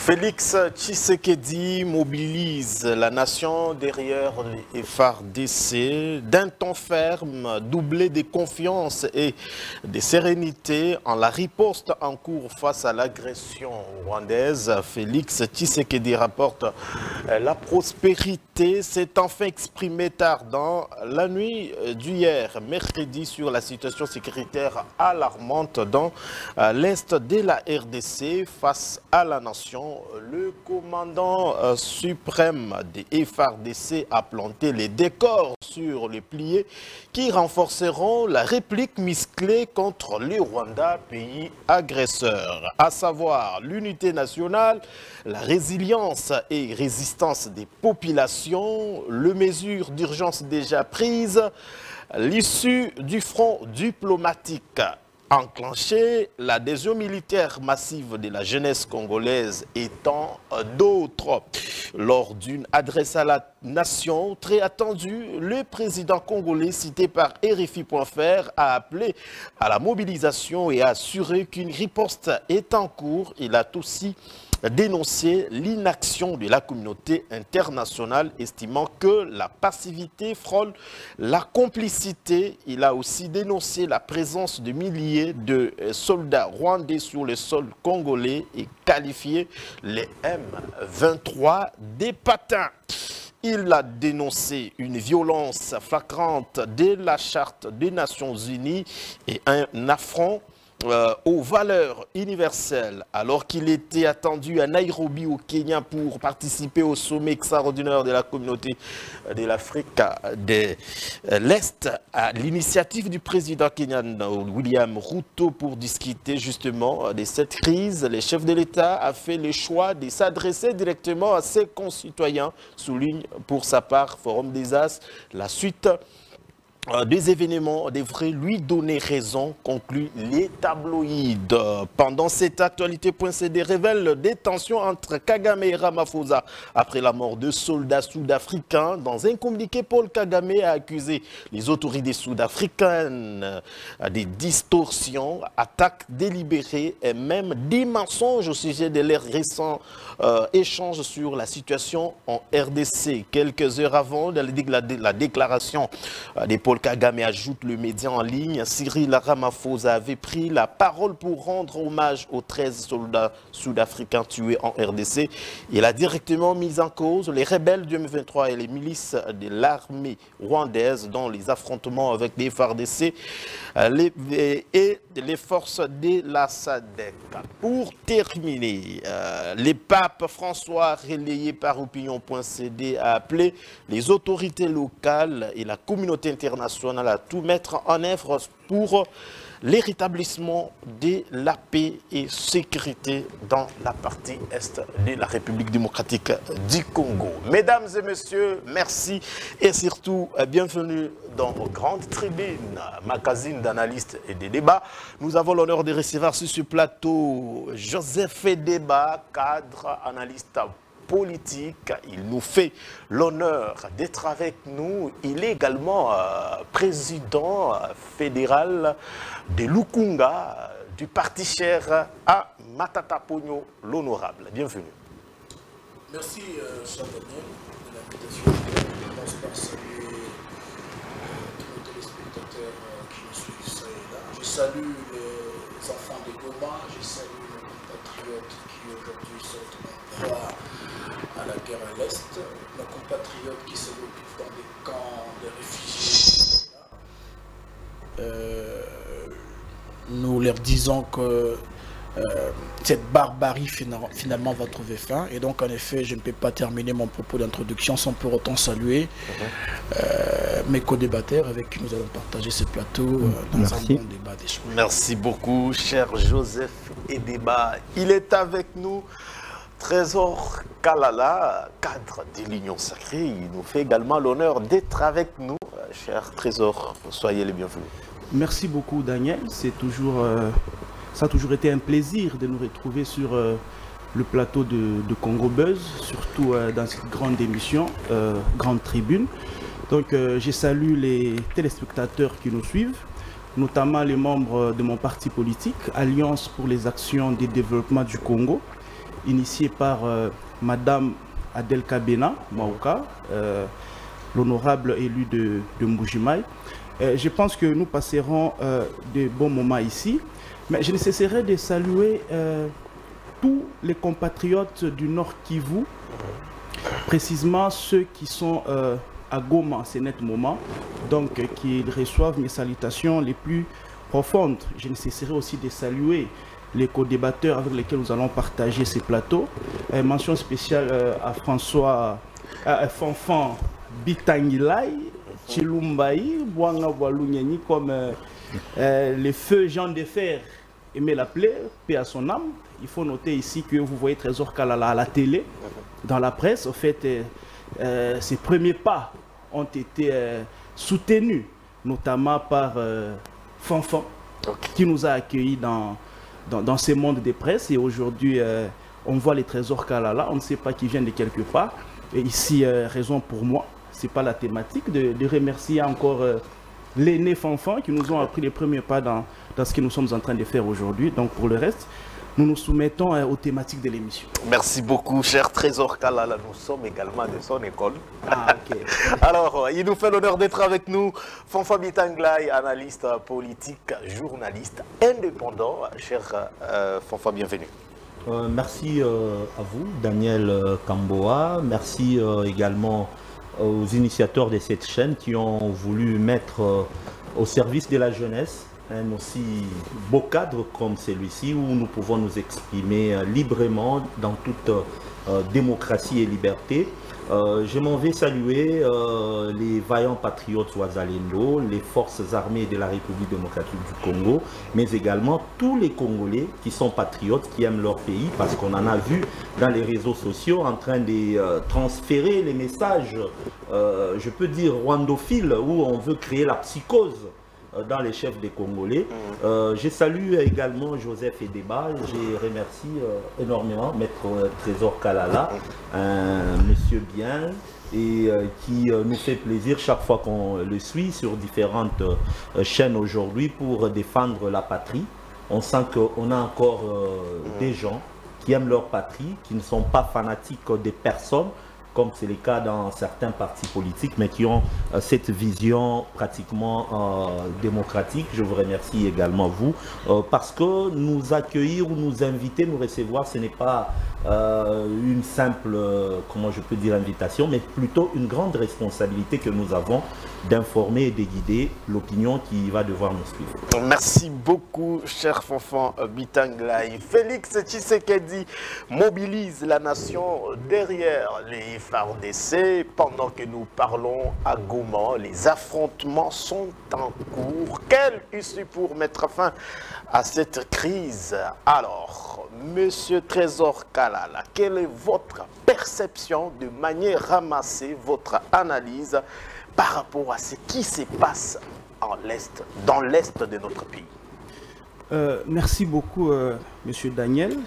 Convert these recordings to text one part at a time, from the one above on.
Félix Tshisekedi mobilise la nation derrière les FARDC d'un ton ferme, doublé de confiance et de sérénité en la riposte en cours face à l'agression rwandaise. Félix Tshisekedi rapporte la prospérité s'est enfin exprimée tard dans la nuit d'hier, mercredi, sur la situation sécuritaire alarmante dans l'est de la RDC face à la nation. Le commandant suprême des FARDC a planté les décors sur les pliés qui renforceront la réplique musclée contre le Rwanda, pays agresseur, à savoir l'unité nationale, la résilience et résistance des populations, les mesures d'urgence déjà prises, l'issue du front diplomatique enclenché, l'adhésion militaire massive de la jeunesse congolaise et tant d'autres. Lors d'une adresse à la nation très attendue, le président congolais cité par RFI.fr a appelé à la mobilisation et a assuré qu'une riposte est en cours. Il a aussi dénoncé l'inaction de la communauté internationale, estimant que la passivité frôle la complicité. Il a aussi dénoncé la présence de milliers de soldats rwandais sur le sol congolais et qualifié les M23 des patins. Il a dénoncé une violence flagrante de la Charte des Nations Unies et un affront aux valeurs universelles, alors qu'il était attendu à Nairobi au Kenya pour participer au sommet extraordinaire de la communauté de l'Afrique de l'Est, à l'initiative du président kenyan William Ruto pour discuter justement de cette crise. Le chef de l'État a fait le choix de s'adresser directement à ses concitoyens, souligne pour sa part Forum des As. La suite des événements devraient lui donner raison, conclut les tabloïds. Pendant cette actualité.cd révèle des tensions entre Kagame et Ramaphosa après la mort de soldats sud-africains. Dans un communiqué, Paul Kagame a accusé les autorités sud-africaines des distorsions, attaques délibérées et même des mensonges au sujet de leurs récents échanges sur la situation en RDC. Quelques heures avant la déclaration des Paul Kagame, ajoute le média en ligne, Cyril Ramaphosa avait pris la parole pour rendre hommage aux 13 soldats sud-africains tués en RDC. Il a directement mis en cause les rebelles du M23 et les milices de l'armée rwandaise dans les affrontements avec les FARDC et les forces de la SADC. Pour terminer, le pape François, relayé par Opinion.cd, a appelé les autorités locales et la communauté internationale à tout mettre en œuvre pour le rétablissement de la paix et sécurité dans la partie est de la République démocratique du Congo. Mesdames et messieurs, merci et surtout bienvenue dans vos grandes tribunes, magazine d'analystes et de débats. Nous avons l'honneur de recevoir sur ce plateau Joseph Edeba, cadre, analyste politique. Il nous fait l'honneur d'être avec nous. Il est également président fédéral de Lukunga, du parti cher à Matata Ponyo, l'honorable. Bienvenue. Merci, cher Daniel, de l'invitation. Je commence par saluer tous nos téléspectateurs qui nous suivent ça et là. Je salue les enfants de Goma, je salue nos compatriotes qui aujourd'hui sont en proie à la guerre à l'Est, nos compatriotes qui se retrouvent dans des camps de réfugiés. Nous leur disons que cette barbarie finalement va trouver fin. Et donc en effet, je ne peux pas terminer mon propos d'introduction sans pour autant saluer mes co-débatteurs avec qui nous allons partager ce plateau dans un bon débat des choses. Merci beaucoup, cher Joseph Edeba. Il est avec nous. Trésor Kalala, cadre de l'Union Sacrée, il nous fait également l'honneur d'être avec nous. Cher Trésor, soyez les bienvenus. Merci beaucoup Daniel, ça a toujours été un plaisir de nous retrouver sur le plateau de Congo Buzz, surtout dans cette grande émission, Grande Tribune. Donc je salue les téléspectateurs qui nous suivent, notamment les membres de mon parti politique, Alliance pour les actions de développement du Congo, initié par Madame Adel Kabena Maouka, l'honorable élu de Mbujimaï. Je pense que nous passerons de bons moments ici, mais je ne cesserai de saluer tous les compatriotes du Nord Kivu, précisément ceux qui sont à Goma en ce net moment, donc qui reçoivent mes salutations les plus profondes. Je ne cesserai aussi de saluer les co-débatteurs avec lesquels nous allons partager ces plateaux. Mention spéciale à François Fanfan Bitangilai, Chilumbaï, Bouanga Walunyani, comme les feux Jean de Fer aimait l'appeler, paix à son âme. Il faut noter ici que vous voyez Trésor Kalala à la télé, dans la presse. Au fait, ses premiers pas ont été soutenus, notamment par Fanfan, qui nous a accueillis dans ces mondes des presses. Et aujourd'hui, on voit les Trésors Kalala, on ne sait pas qui viennent de quelque part. Et ici, raison pour moi, ce n'est pas la thématique, de remercier encore l'aîné Fanfan qui nous ont appris les premiers pas dans ce que nous sommes en train de faire aujourd'hui. Donc pour le reste, nous nous soumettons aux thématiques de l'émission. Merci beaucoup, cher Trésor Kalala. Nous sommes également de son école. Ah, ok. Alors, il nous fait l'honneur d'être avec nous. Fanfan Bitangilai, analyste politique, journaliste indépendant. Cher Fanfan, bienvenue. Merci à vous, Daniel Kamboa. Merci également aux initiateurs de cette chaîne qui ont voulu mettre au service de la jeunesse un aussi beau cadre comme celui-ci où nous pouvons nous exprimer librement dans toute démocratie et liberté. Je m'en vais saluer les vaillants patriotes Ouazalendo, les forces armées de la République démocratique du Congo, mais également tous les Congolais qui sont patriotes, qui aiment leur pays, parce qu'on en a vu dans les réseaux sociaux en train de transférer les messages, je peux dire rwandophiles, où on veut créer la psychose dans les chefs des Congolais. Je salue également Joseph Edeba, je remercie énormément Maître Trésor Kalala, monsieur bien, et qui nous fait plaisir chaque fois qu'on le suit sur différentes chaînes aujourd'hui pour défendre la patrie. On sent qu'on a encore des gens qui aiment leur patrie, qui ne sont pas fanatiques des personnes, comme c'est le cas dans certains partis politiques, mais qui ont cette vision pratiquement démocratique. Je vous remercie également, vous, parce que nous accueillir ou nous inviter, nous recevoir, ce n'est pas une simple, comment je peux dire, invitation, mais plutôt une grande responsabilité que nous avons d'informer et de guider l'opinion qui va devoir nous suivre. Merci beaucoup, cher Fanfan Bitangilai. Félix Tshisekedi mobilise la nation derrière les FARDC. Pendant que nous parlons à Goma, les affrontements sont en cours. Quelle issue pour mettre fin à cette crise? Alors, monsieur Trésor Kalala, quelle est votre perception de manière ramassée, votre analyse par rapport à ce qui se passe dans l'Est de notre pays? Merci beaucoup, monsieur Daniel.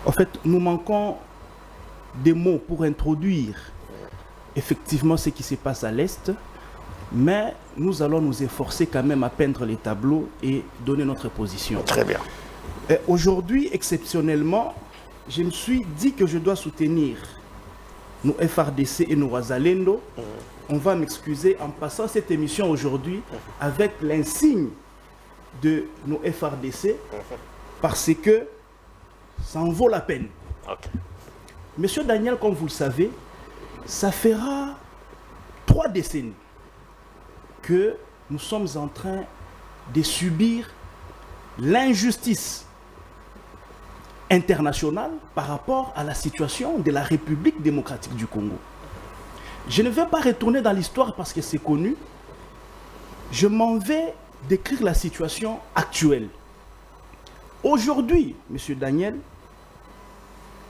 En fait, nous manquons des mots pour introduire effectivement ce qui se passe à l'Est, mais nous allons nous efforcer quand même à peindre les tableaux et donner notre position. Très bien. Aujourd'hui, exceptionnellement, je me suis dit que je dois soutenir nos FARDC et nos Ouazalendo. On va m'excuser en passant cette émission aujourd'hui avec l'insigne de nos FARDC parce que ça en vaut la peine. Monsieur Daniel, comme vous le savez, ça fera 3 décennies que nous sommes en train de subir l'injustice internationale par rapport à la situation de la République démocratique du Congo. Je ne vais pas retourner dans l'histoire parce que c'est connu. Je m'en vais décrire la situation actuelle. Aujourd'hui, monsieur Daniel,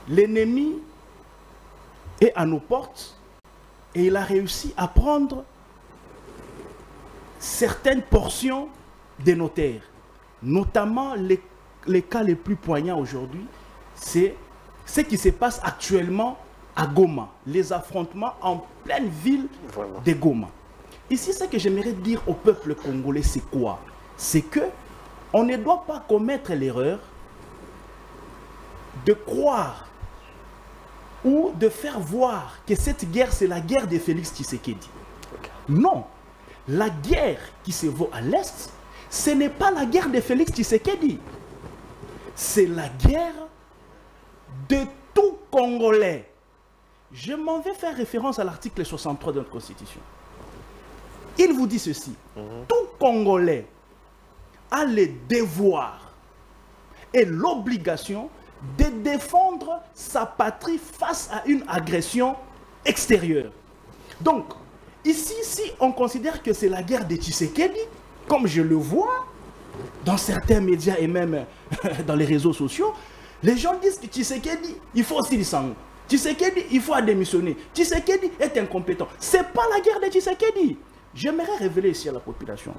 l'ennemi est à nos portes et il a réussi à prendre certaines portions de nos terres, notamment les cas les plus poignants aujourd'hui, c'est ce qui se passe actuellement à Goma, les affrontements en pleine ville de Goma. Ici, ce que j'aimerais dire au peuple congolais, c'est quoi? C'est que on ne doit pas commettre l'erreur de croire ou de faire voir que cette guerre, c'est la guerre de Félix Tshisekedi. Non. La guerre qui se vaut à l'Est, ce n'est pas la guerre de Félix Tshisekedi. C'est la guerre de tout Congolais. Je m'en vais faire référence à l'article 63 de notre Constitution. Il vous dit ceci. Tout Congolais a le devoir et l'obligation de défendre sa patrie face à une agression extérieure. Donc, ici, si on considère que c'est la guerre de Tshisekedi, comme je le vois dans certains médias et même dans les réseaux sociaux, les gens disent que Tshisekedi, il faut aussi le sang. Tshisekedi, il faut démissionner. Tshisekedi est incompétent. Ce n'est pas la guerre de Tshisekedi. J'aimerais révéler ici à la population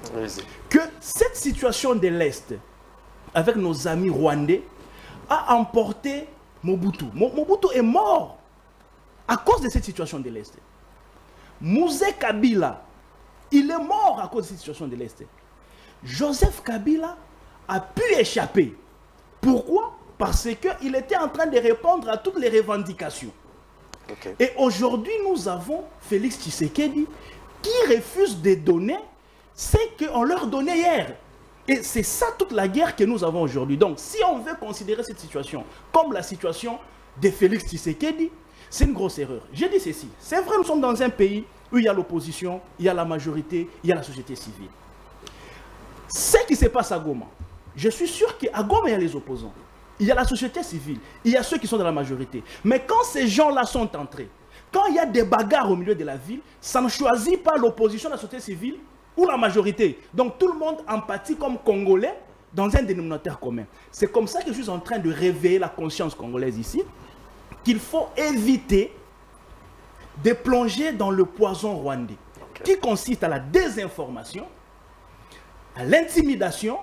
que cette situation de l'Est, avec nos amis rwandais, a emporté Mobutu. Mobutu est mort à cause de cette situation de l'Est. Mouzé Kabila, il est mort à cause de cette situation de l'Est. Joseph Kabila a pu échapper. Pourquoi? Parce qu'il était en train de répondre à toutes les revendications. Et aujourd'hui, nous avons Félix Tshisekedi qui refuse de donner ce qu'on leur donnait hier. Et c'est ça toute la guerre que nous avons aujourd'hui. Donc, si on veut considérer cette situation comme la situation de Félix Tshisekedi, c'est une grosse erreur. J'ai dit ceci. C'est vrai, nous sommes dans un pays où il y a l'opposition, il y a la majorité, il y a la société civile. Ce qui se passe à Goma, je suis sûr qu'à Goma, il y a les opposants. Il y a la société civile, il y a ceux qui sont dans la majorité. Mais quand ces gens-là sont entrés, quand il y a des bagarres au milieu de la ville, ça ne choisit pas l'opposition, la société civile ou la majorité. Donc tout le monde empathie comme Congolais dans un dénominateur commun. C'est comme ça que je suis en train de réveiller la conscience congolaise ici, qu'il faut éviter de plonger dans le poison rwandais, qui consiste à la désinformation, à l'intimidation,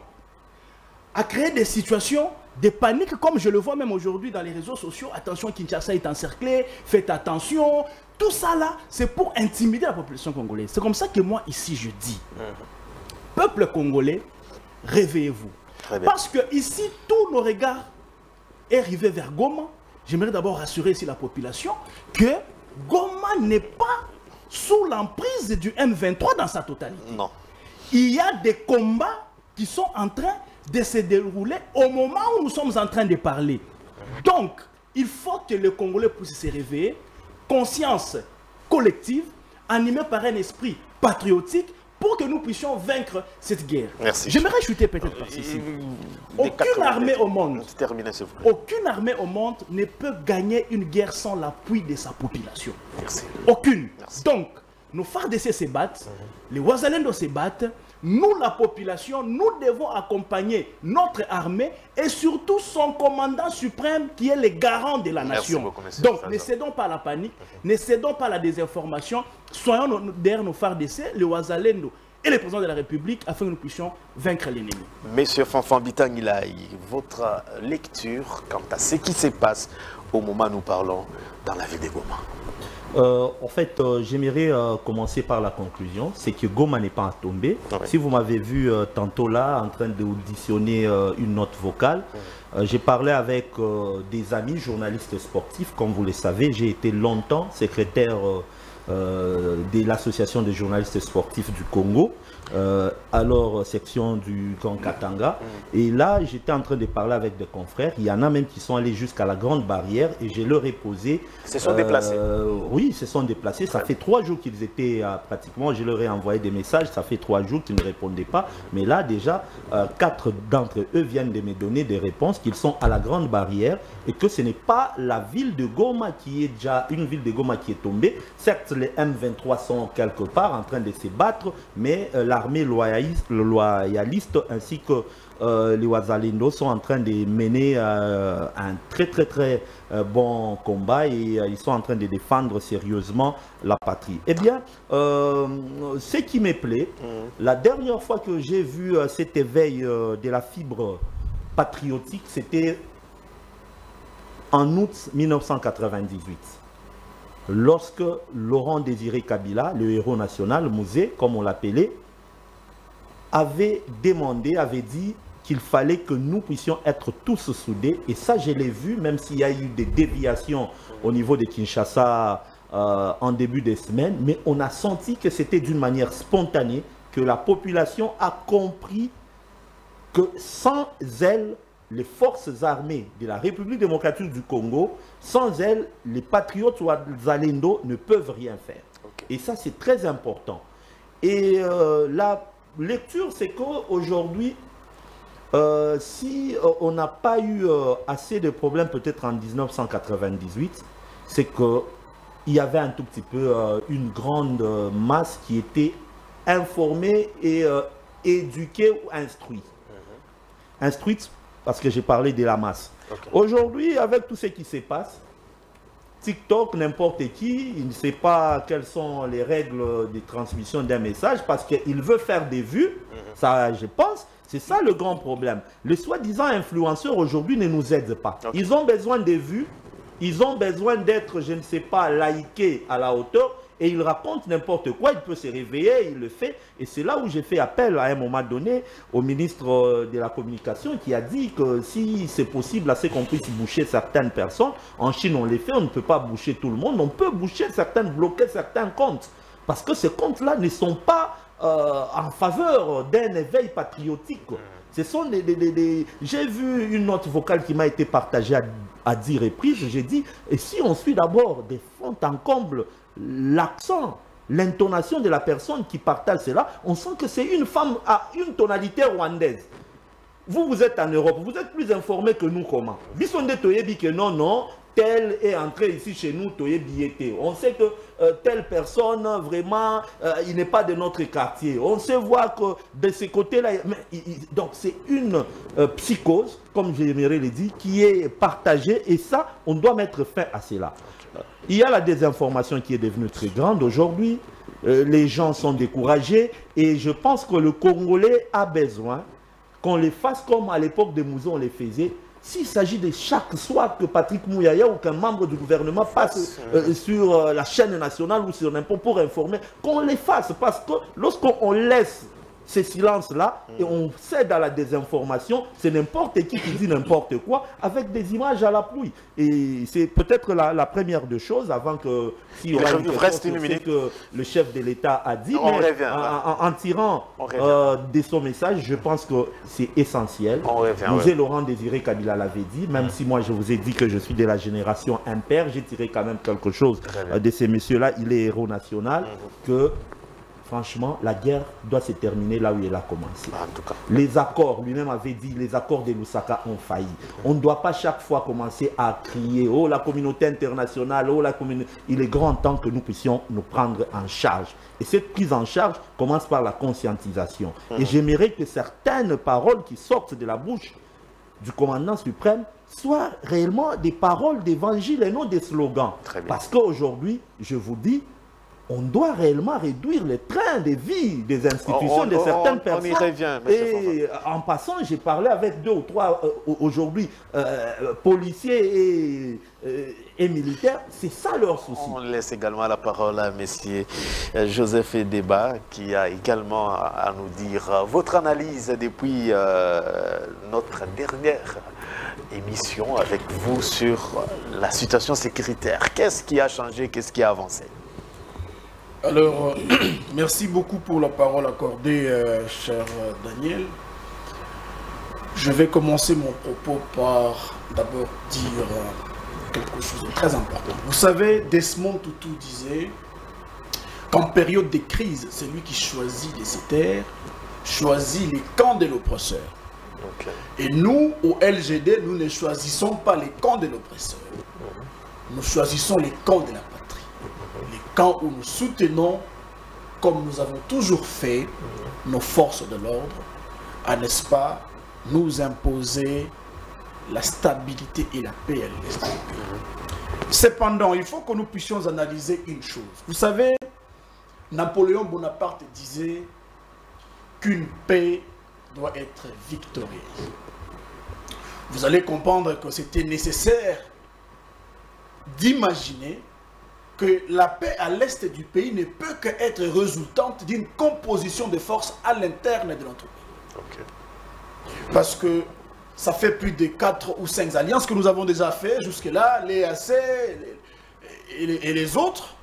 à créer des situations de panique, comme je le vois même aujourd'hui dans les réseaux sociaux. Attention, Kinshasa est encerclé, faites attention. Tout ça là, c'est pour intimider la population congolaise. C'est comme ça que moi ici je dis, peuple congolais, réveillez-vous. Parce que ici, tous nos regards est arrivé vers Goma. J'aimerais d'abord rassurer ici la population que Goma n'est pas sous l'emprise du M23 dans sa totalité. Non. Il y a des combats qui sont en train de se dérouler au moment où nous sommes en train de parler. Donc, il faut que les Congolais puissent se réveiller, conscience collective, animée par un esprit patriotique, pour que nous puissions vaincre cette guerre. Merci. J'aimerais chuter peut-être par ceci. Aucune armée au monde, aucune armée au monde ne peut gagner une guerre sans l'appui de sa population. Merci. Aucune. Merci. Donc, nos FARDC se battent, les Wazalendo se battent. Nous, la population, nous devons accompagner notre armée et surtout son commandant suprême qui est le garant de la nation. Beaucoup, donc, ne cédons pas à la panique, ne cédons pas à la désinformation. Soyons derrière nos FARDC, le Wazalendo et le président de la République afin que nous puissions vaincre l'ennemi. Monsieur Fanfan Bitangilaï, votre lecture quant à ce qui se passe au moment où nous parlons dans la ville de Goma? En fait, j'aimerais commencer par la conclusion, c'est que Goma n'est pas tombé. Si vous m'avez vu tantôt là, en train d'auditionner une note vocale, j'ai parlé avec des amis journalistes sportifs, comme vous le savez. J'ai été longtemps secrétaire de l'association des journalistes sportifs du Congo, alors section du Grand Katanga. Et là, j'étais en train de parler avec des confrères. Il y en a même qui sont allés jusqu'à la Grande Barrière et je leur ai posé... Ils se sont déplacés? Oui, ils se sont déplacés. Ça fait 3 jours qu'ils étaient pratiquement... Je leur ai envoyé des messages. Ça fait 3 jours qu'ils ne répondaient pas. Mais là, déjà, 4 d'entre eux viennent de me donner des réponses qu'ils sont à la Grande Barrière et que ce n'est pas la ville de Goma qui est déjà... Une ville de Goma qui est tombée. Certes, les M23 sont quelque part en train de se battre, mais l'armée loyaliste ainsi que les Wazalendo sont en train de mener un très bon combat et ils sont en train de défendre sérieusement la patrie. Eh bien, ce qui me plaît, la dernière fois que j'ai vu cet éveil de la fibre patriotique, c'était en août 1998. Lorsque Laurent Désiré Kabila, le héros national, Mouzé, comme on l'appelait, avait demandé, avait dit qu'il fallait que nous puissions être tous soudés. Et ça, je l'ai vu, même s'il y a eu des déviations au niveau de Kinshasa en début de semaine, mais on a senti que c'était d'une manière spontanée, que la population a compris que sans elle, les forces armées de la République démocratique du Congo, sans elles, les patriotes ou Zalendo ne peuvent rien faire. Okay. Et ça, c'est très important. Et la lecture, c'est qu'aujourd'hui, si on n'a pas eu assez de problèmes peut-être en 1998, c'est qu'il y avait un tout petit peu une grande masse qui était informée et éduquée ou instruite. Instruite parce que j'ai parlé de la masse. Okay. Aujourd'hui, avec tout ce qui se passe, TikTok, n'importe qui, il ne sait pas quelles sont les règles de transmission d'un message parce qu'il veut faire des vues. Ça, je pense, c'est ça le grand problème. Les soi-disant influenceurs aujourd'hui ne nous aident pas. Okay. Ils ont besoin des vues, ils ont besoin d'être, je ne sais pas, likés à la hauteur. Et il raconte n'importe quoi, il peut se réveiller, il le fait. Et c'est là où j'ai fait appel à un moment donné au ministre de la Communication qui a dit que si c'est possible, à ce qu'on puisse boucher certaines personnes, en Chine on les fait, on ne peut pas boucher tout le monde, on peut boucher certaines, bloquer certains comptes. Parce que ces comptes-là ne sont pas en faveur d'un éveil patriotique. Ce sont J'ai vu une note vocale qui m'a été partagée à 10 reprises, j'ai dit, et si on suit d'abord des fonds en comble, l'accent, l'intonation de la personne qui partage cela, on sent que c'est une femme à une tonalité rwandaise. Vous êtes en Europe, vous êtes plus informé que nous comment. Bisonde Toyebi que non, tel est entré ici chez nous, Toyebi était. On sait que telle personne, vraiment, il n'est pas de notre quartier. On sait voir que de ce côté-là, donc c'est une psychose, comme j'aimerais le dire, qui est partagée et ça, on doit mettre fin à cela. Il y a la désinformation qui est devenue très grande aujourd'hui. Les gens sont découragés et je pense que le Congolais a besoin qu'on les fasse comme à l'époque de Mouzon on les faisait. S'il s'agit de chaque soir que Patrick Mouyaya ou qu'un membre du gouvernement passe sur la chaîne nationale ou sur n'importe pour informer, qu'on les fasse. Parce que lorsqu'on laisse ces silences-là et on cède à la désinformation, c'est n'importe qui dit n'importe quoi avec des images à la pluie. Et c'est peut-être la première des choses avant que si il y aura une question que le chef de l'État a dit, mais en tirant de son message, je pense que c'est essentiel. Nous Laurent Désiré Kabila l'avait dit, même si moi je vous ai dit que je suis de la génération impaire, j'ai tiré quand même quelque chose de ces messieurs-là, il est héros national, que franchement, la guerre doit se terminer là où elle a commencé. En tout cas. Les accords, lui-même avait dit, les accords de Lusaka ont failli. On ne doit pas chaque fois commencer à crier, oh la communauté internationale, oh la communauté... Il est grand temps que nous puissions nous prendre en charge. Et cette prise en charge commence par la conscientisation. Et j'aimerais que certaines paroles qui sortent de la bouche du commandant suprême soient réellement des paroles d'évangile et non des slogans. Parce qu'aujourd'hui, je vous dis, on doit réellement réduire les trains de vie des institutions de certaines personnes. On y revient, et en passant, j'ai parlé avec 2 ou 3 aujourd'hui policiers et militaires. C'est ça leur souci. On laisse également la parole à M. Joseph Débat qui a également à nous dire votre analyse depuis notre dernière émission avec vous sur la situation sécuritaire. Qu'est-ce qui a changé? Qu'est-ce qui a avancé? Alors, merci beaucoup pour la parole accordée, cher Daniel. Je vais commencer mon propos par d'abord dire quelque chose de très important. Vous savez, Desmond Tutu disait qu'en période de crise, c'est lui qui choisit les terres, choisit les camps de l'oppresseur. Et nous, au LGD, nous ne choisissons pas les camps de l'oppresseur. Nous choisissons les camps de la patrie. Les camps où nous soutenons, comme nous avons toujours fait, nos forces de l'ordre, à, n'est-ce pas, nous imposer la stabilité et la paix à l'est du pays. Cependant, il faut que nous puissions analyser une chose. Vous savez, Napoléon Bonaparte disait qu'une paix doit être victorieuse. Vous allez comprendre que c'était nécessaire d'imaginer que la paix à l'est du pays ne peut qu'être résultante d'une composition de forces à l'interne de notre pays. Parce que ça fait plus de 4 ou 5 alliances que nous avons déjà fait jusque-là, les AC et les autres.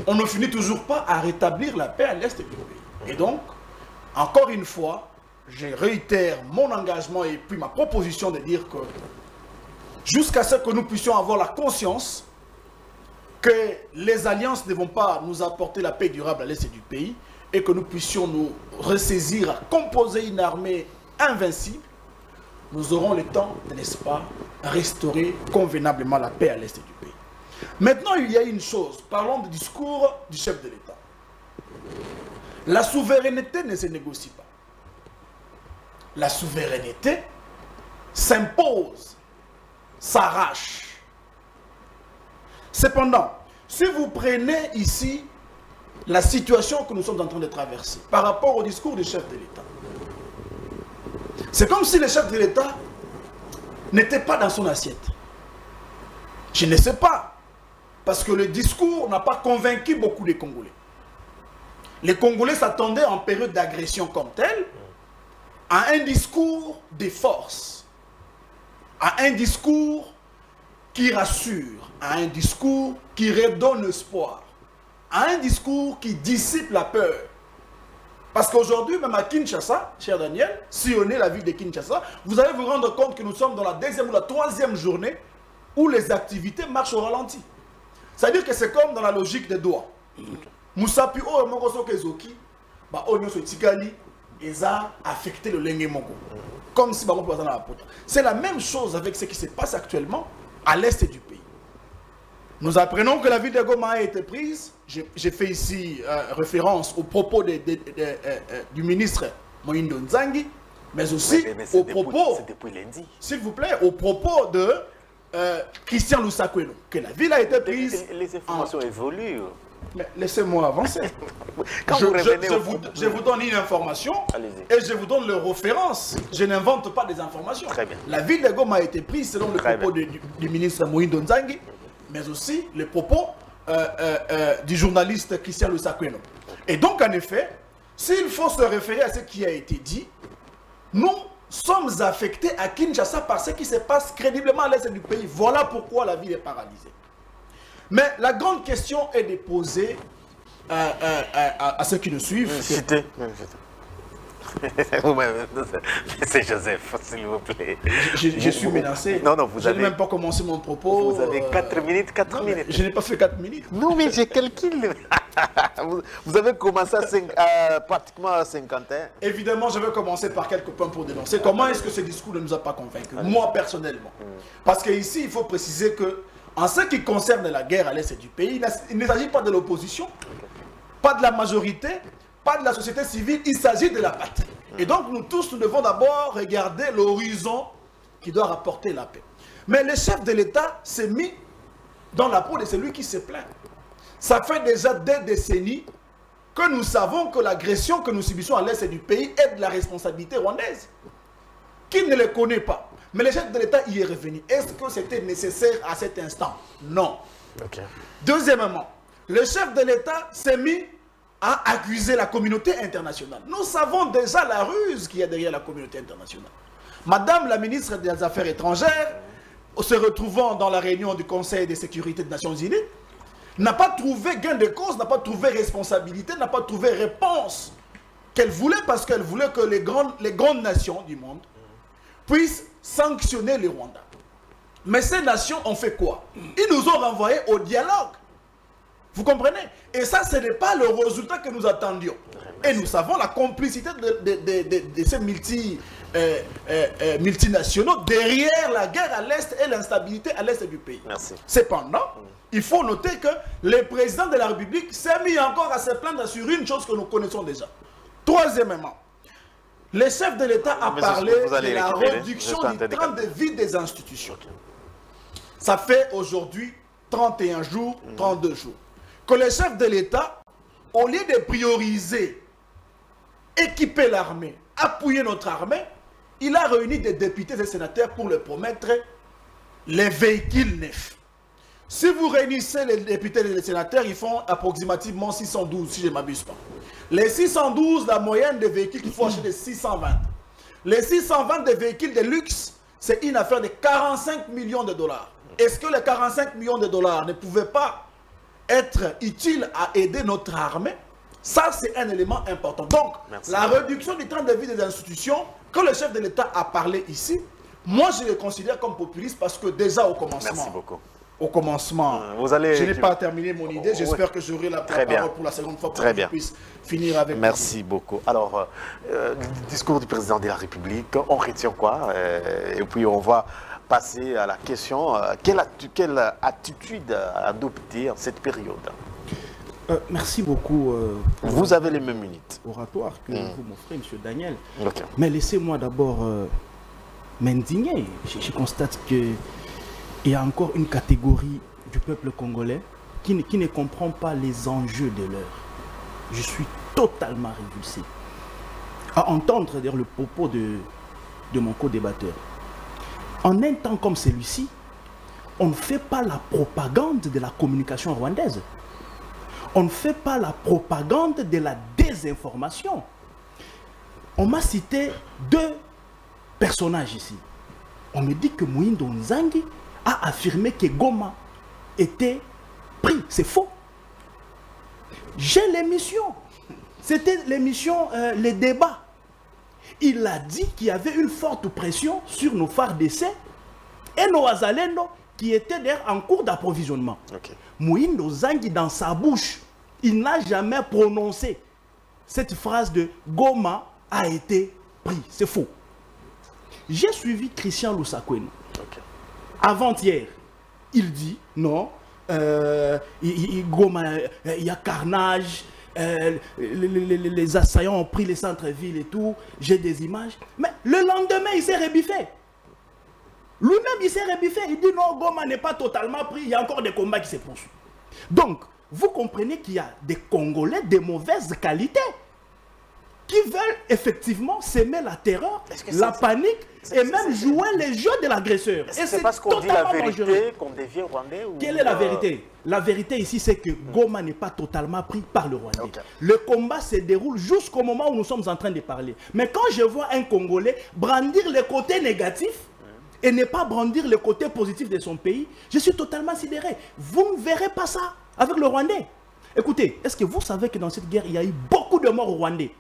On ne finit toujours pas à rétablir la paix à l'est du pays. Et donc, encore une fois, je réitère mon engagement et puis ma proposition de dire que jusqu'à ce que nous puissions avoir la conscience que les alliances ne vont pas nous apporter la paix durable à l'est du pays et que nous puissions nous ressaisir à composer une armée invincible, nous aurons le temps, n'est-ce pas, à restaurer convenablement la paix à l'est du pays. Maintenant, il y a une chose, parlons du discours du chef de l'État. La souveraineté ne se négocie pas. La souveraineté s'impose, s'arrache. Cependant, si vous prenez ici la situation que nous sommes en train de traverser par rapport au discours du chef de l'État, c'est comme si le chef de l'État n'était pas dans son assiette. Je ne sais pas, parce que le discours n'a pas convaincu beaucoup de Congolais. Les Congolais s'attendaient en période d'agression comme telle à un discours de force, à un discours qui rassure, à un discours qui redonne espoir, à un discours qui dissipe la peur. Parce qu'aujourd'hui, même à Kinshasa, cher Daniel, si on est la ville de Kinshasa, vous allez vous rendre compte que nous sommes dans la 2e ou la 3e journée où les activités marchent au ralenti. C'est-à-dire que c'est comme dans la logique des doigts. Moussapi o mongoso kezoki, ba onyo so tikali, eza affecté le lengemongo. Comme si on peut dans la pote. C'est la même chose avec ce qui se passe actuellement à l'est du pays. Nous apprenons que la ville de Goma a été prise. J'ai fait ici référence aux propos du ministre Moïndo Nzangi, mais aussi aux propos, s'il vous plaît, aux propos de Christian Lusakweno, que la ville a été prise. Les informations évoluent. Mais laissez-moi avancer. Je vous donne une information et je vous donne le référence. Je n'invente pas des informations. La ville de Goma a été prise selon le propos du ministre Moïndo Nzangi, mais aussi les propos du journaliste Christian Lusakweno. Et donc, en effet, s'il faut se référer à ce qui a été dit, nous sommes affectés à Kinshasa par ce qui se passe crédiblement à l'est du pays. Voilà pourquoi la ville est paralysée. Mais la grande question est de poser à ceux qui nous suivent. C'est Joseph, s'il vous plaît. Je suis menacé. Non, vous je n'ai même pas commencé mon propos. Vous avez 4 minutes, 4 minutes. Je n'ai pas fait 4 minutes. Non, mais j'ai calculé. Vous avez commencé pratiquement à 51. Évidemment, je vais commencer par quelques points pour dénoncer. Comment est-ce que ce discours ne nous a pas convaincus? Moi, personnellement. Parce qu'ici, il faut préciser que, en ce qui concerne la guerre à l'est du pays, il ne s'agit pas de l'opposition, pas de la majorité, pas de la société civile, il s'agit de la patrie. Et donc nous tous, nous devons d'abord regarder l'horizon qui doit rapporter la paix. Mais le chef de l'État s'est mis dans la peau de celui qui se plaint. Ça fait déjà des décennies que nous savons que l'agression que nous subissons à l'est du pays est de la responsabilité rwandaise. Qui ne le connaît pas? Mais le chef de l'État y est revenu. Est-ce que c'était nécessaire à cet instant? Non. Deuxièmement, le chef de l'État s'est mis à accuser la communauté internationale. Nous savons déjà la ruse qu'il y a derrière la communauté internationale. Madame la ministre des Affaires étrangères, se retrouvant dans la réunion du Conseil de sécurité des Nations Unies, n'a pas trouvé gain de cause, n'a pas trouvé responsabilité, n'a pas trouvé réponse qu'elle voulait, parce qu'elle voulait que les grandes nations du monde puissent sanctionner le Rwanda. Mais ces nations ont fait quoi? Ils nous ont renvoyés au dialogue. Vous comprenez? Et ça, ce n'est pas le résultat que nous attendions. Et nous savons la complicité de ces multinationaux derrière la guerre à l'Est et l'instabilité à l'Est du pays. Merci. Cependant, il faut noter que le président de la République s'est mis encore à se plaindre sur une chose que nous connaissons déjà. Troisièmement, le chef de l'État a parlé de la réduction du temps de vie des institutions. Ça fait aujourd'hui 31 jours, 32 jours. Que le chef de l'État, au lieu de prioriser, équiper l'armée, appuyer notre armée, il a réuni des députés et sénateurs pour leur promettre les véhicules neufs. Si vous réunissez les députés et les sénateurs, ils font approximativement 612, si je ne m'abuse pas. Les 612, la moyenne des véhicules qu'il faut acheter est 620. Les 620 des véhicules de luxe, c'est une affaire de 45 millions de dollars. Est-ce que les 45 millions de dollars ne pouvaient pas être utiles à aider notre armée? Ça, c'est un élément important. Donc, la réduction du train de vie des institutions, que le chef de l'État a parlé ici, moi, je le considère comme populiste parce que déjà au commencement... Merci beaucoup. Au commencement, je n'ai pas terminé mon idée. J'espère que j'aurai la parole pour la seconde fois pour que je puisse finir avec... Merci beaucoup. Alors, discours du président de la République, on retient quoi? Et puis on va passer à la question, quelle attitude adopter en cette période? Merci beaucoup. Vous avez les mêmes minutes. Oratoire que vous m'offrez, M. Daniel. Okay. Mais laissez-moi d'abord m'indigner. Je constate qu'il y a encore une catégorie du peuple congolais qui ne comprend pas les enjeux de l'heure. Je suis totalement révulsé à entendre d'ailleurs le propos de mon co-débatteur. En un temps comme celui-ci, on ne fait pas la propagande de la communication rwandaise. On ne fait pas la propagande de la désinformation. On m'a cité deux personnages ici. On me dit que Moïndo Nzangi a affirmé que Goma était pris. C'est faux. J'ai l'émission. C'était l'émission Les Débats. Il a dit qu'il y avait une forte pression sur nos phares d'essai et nos Azalendo qui étaient d'ailleurs en cours d'approvisionnement. Okay. Moïndo Nzangi, dans sa bouche, il n'a jamais prononcé cette phrase de Goma a été pris. C'est faux. J'ai suivi Christian Lusakweno. Okay. Avant-hier, il dit non, Goma, il y a carnage, les assaillants ont pris les centres-villes et tout, j'ai des images. Mais le lendemain, il s'est rébiffé. Lui-même, il s'est rébiffé. Il dit non, Goma n'est pas totalement pris, il y a encore des combats qui se poursuivent. Donc, vous comprenez qu'il y a des Congolais de mauvaise qualité qui veulent effectivement s'aimer la terreur, la panique et même jouer les jeux de l'agresseur. Et c'est parce qu'on dit la vérité qu'on devient rwandais ou... Quelle est la vérité? La vérité ici, c'est que Goma n'est pas totalement pris par le Rwandais. Okay. Le combat se déroule jusqu'au moment où nous sommes en train de parler. Mais quand je vois un Congolais brandir les côtés négatifs et ne pas brandir le côté positif de son pays, je suis totalement sidéré. Vous ne verrez pas ça avec le Rwandais. Écoutez, est-ce que vous savez que dans cette guerre, il y a eu beaucoup de morts au Rwandais?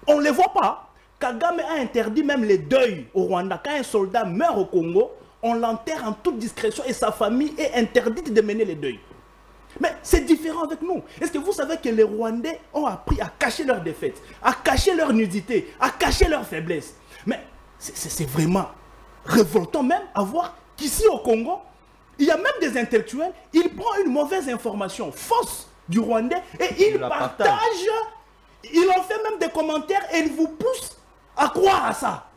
On ne les voit pas. Kagame a interdit même les deuils au Rwanda. Quand un soldat meurt au Congo, on l'enterre en toute discrétion et sa famille est interdite de mener les deuils. Mais c'est différent avec nous. Est-ce que vous savez que les Rwandais ont appris à cacher leurs défaites, à cacher leur nudité, à cacher leurs faiblesses? Mais c'est vraiment révoltant même à voir qu'ici au Congo, il y a même des intellectuels, ils prennent une mauvaise information fausse du Rwandais et ils partagent. Il en fait même des commentaires et il vous pousse à croire à ça.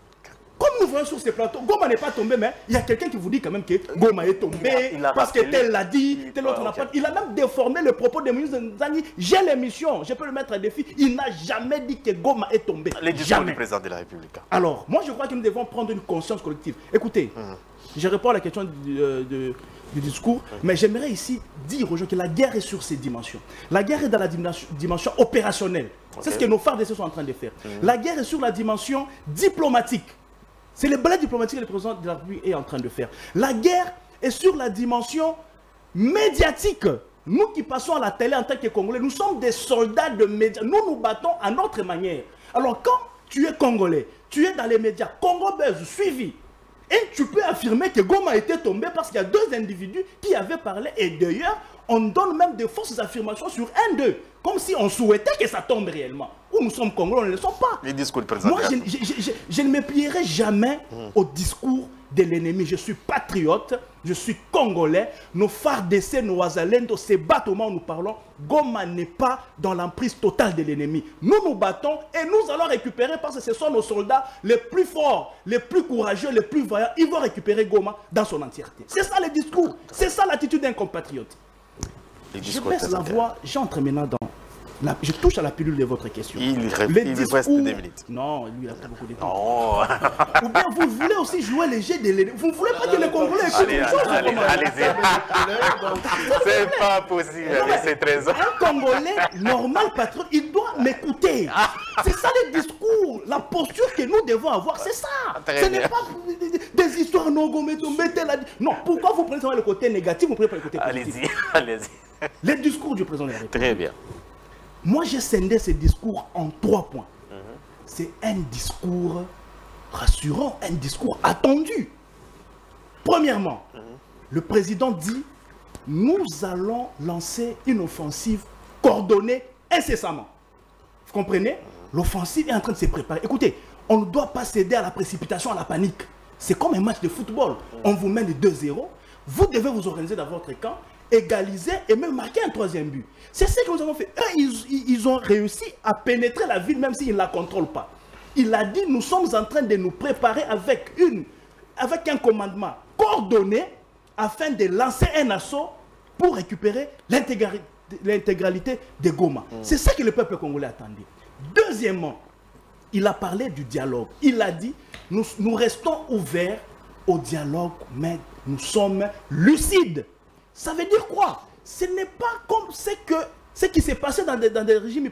Comme nous voyons sur ces plateaux, Goma n'est pas tombé, mais il y a quelqu'un qui vous dit quand même que Goma est tombé parce que tel l'a dit, tel autre n'a pas dit. Il a même déformé le propos de Moïse Nzangi. J'ai l'émission, je peux le mettre à défi. Il n'a jamais dit que Goma est tombé. Les discours du président de la République. Alors, moi je crois que nous devons prendre une conscience collective. Écoutez, je réponds à la question du discours, mais j'aimerais ici dire aux gens que la guerre est sur ces dimensions. La guerre est dans la dimension opérationnelle. C'est ce que nos phares d'essai sont en train de faire. La guerre est sur la dimension diplomatique. C'est le balai diplomatique que le président de la République est en train de faire. La guerre est sur la dimension médiatique. Nous qui passons à la télé en tant que Congolais, nous sommes des soldats de médias. Nous nous battons à notre manière. Alors quand tu es Congolais, tu es dans les médias, Congo Buzz, suivi, et tu peux affirmer que Goma était tombé parce qu'il y a deux individus qui avaient parlé. Et d'ailleurs, on donne même de fausses affirmations sur un d'eux. Comme si on souhaitait que ça tombe réellement. Ou nous sommes Congolais, on ne le sommes pas. Les discours du président. Moi, je ne me plierai jamais au discours de l'ennemi. Je suis patriote, je suis Congolais. Nos phares d'essai, nos Azalendo se battent au moment où nous parlons. Goma n'est pas dans l'emprise totale de l'ennemi. Nous nous battons et nous allons récupérer parce que ce sont nos soldats les plus forts, les plus courageux, les plus vaillants. Ils vont récupérer Goma dans son entièreté. C'est ça le discours. C'est ça l'attitude d'un compatriote. Je baisse la voix, j'entre maintenant dans Je touche à la pilule de votre question. Il reste 2 minutes. Non, lui, il a pas beaucoup de temps. Oh. Ou bien vous voulez aussi jouer les jeux de l'ennemi. Vous ne voulez pas que les Congolais écoutent une chose. Allez-y. C'est pas possible, c'est très... Un Congolais normal, patron, il doit m'écouter. C'est ça le discours, la posture que nous devons avoir, c'est ça. Ce n'est pas des histoires non gommées. Non, pourquoi vous prenez le côté négatif, vous prenez pas le côté positif? Allez-y. Le discours du président de la République. Très bien. Moi, j'ai scindé ce discours en 3 points. C'est un discours rassurant, un discours attendu. Premièrement, le président dit « Nous allons lancer une offensive coordonnée incessamment. » Vous comprenez? L'offensive est en train de se préparer. Écoutez, on ne doit pas céder à la précipitation, à la panique. C'est comme un match de football. On vous mène 2-0. Vous devez vous organiser dans votre camp, égaliser et même marquer un 3e but. C'est ce que nous avons fait. Ils ont réussi à pénétrer la ville même s'ils ne la contrôlent pas. Il a dit, nous sommes en train de nous préparer avec un commandement coordonné afin de lancer un assaut pour récupérer l'intégralité de Goma. C'est ça que le peuple congolais attendait. Deuxièmement, il a parlé du dialogue. Il a dit, nous restons ouverts au dialogue, mais nous sommes lucides. Ça veut dire quoi? Ce n'est pas comme ce qui s'est passé dans des régimes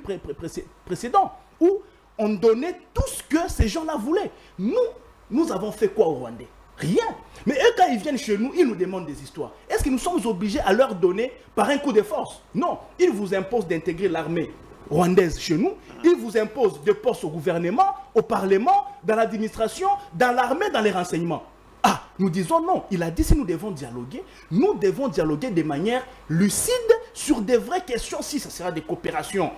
précédents, où on donnait tout ce que ces gens-là voulaient. Nous avons fait quoi au Rwandais? Rien. Mais eux, quand ils viennent chez nous, ils nous demandent des histoires. Est-ce que nous sommes obligés à leur donner par un coup de force? Non. Ils vous imposent d'intégrer l'armée rwandaise chez nous. Ils vous imposent des postes au gouvernement, au parlement, dans l'administration, dans l'armée, dans les renseignements. Ah, nous disons non. Il a dit si nous devons dialoguer de manière lucide sur des vraies questions, si ça sera des coopérations,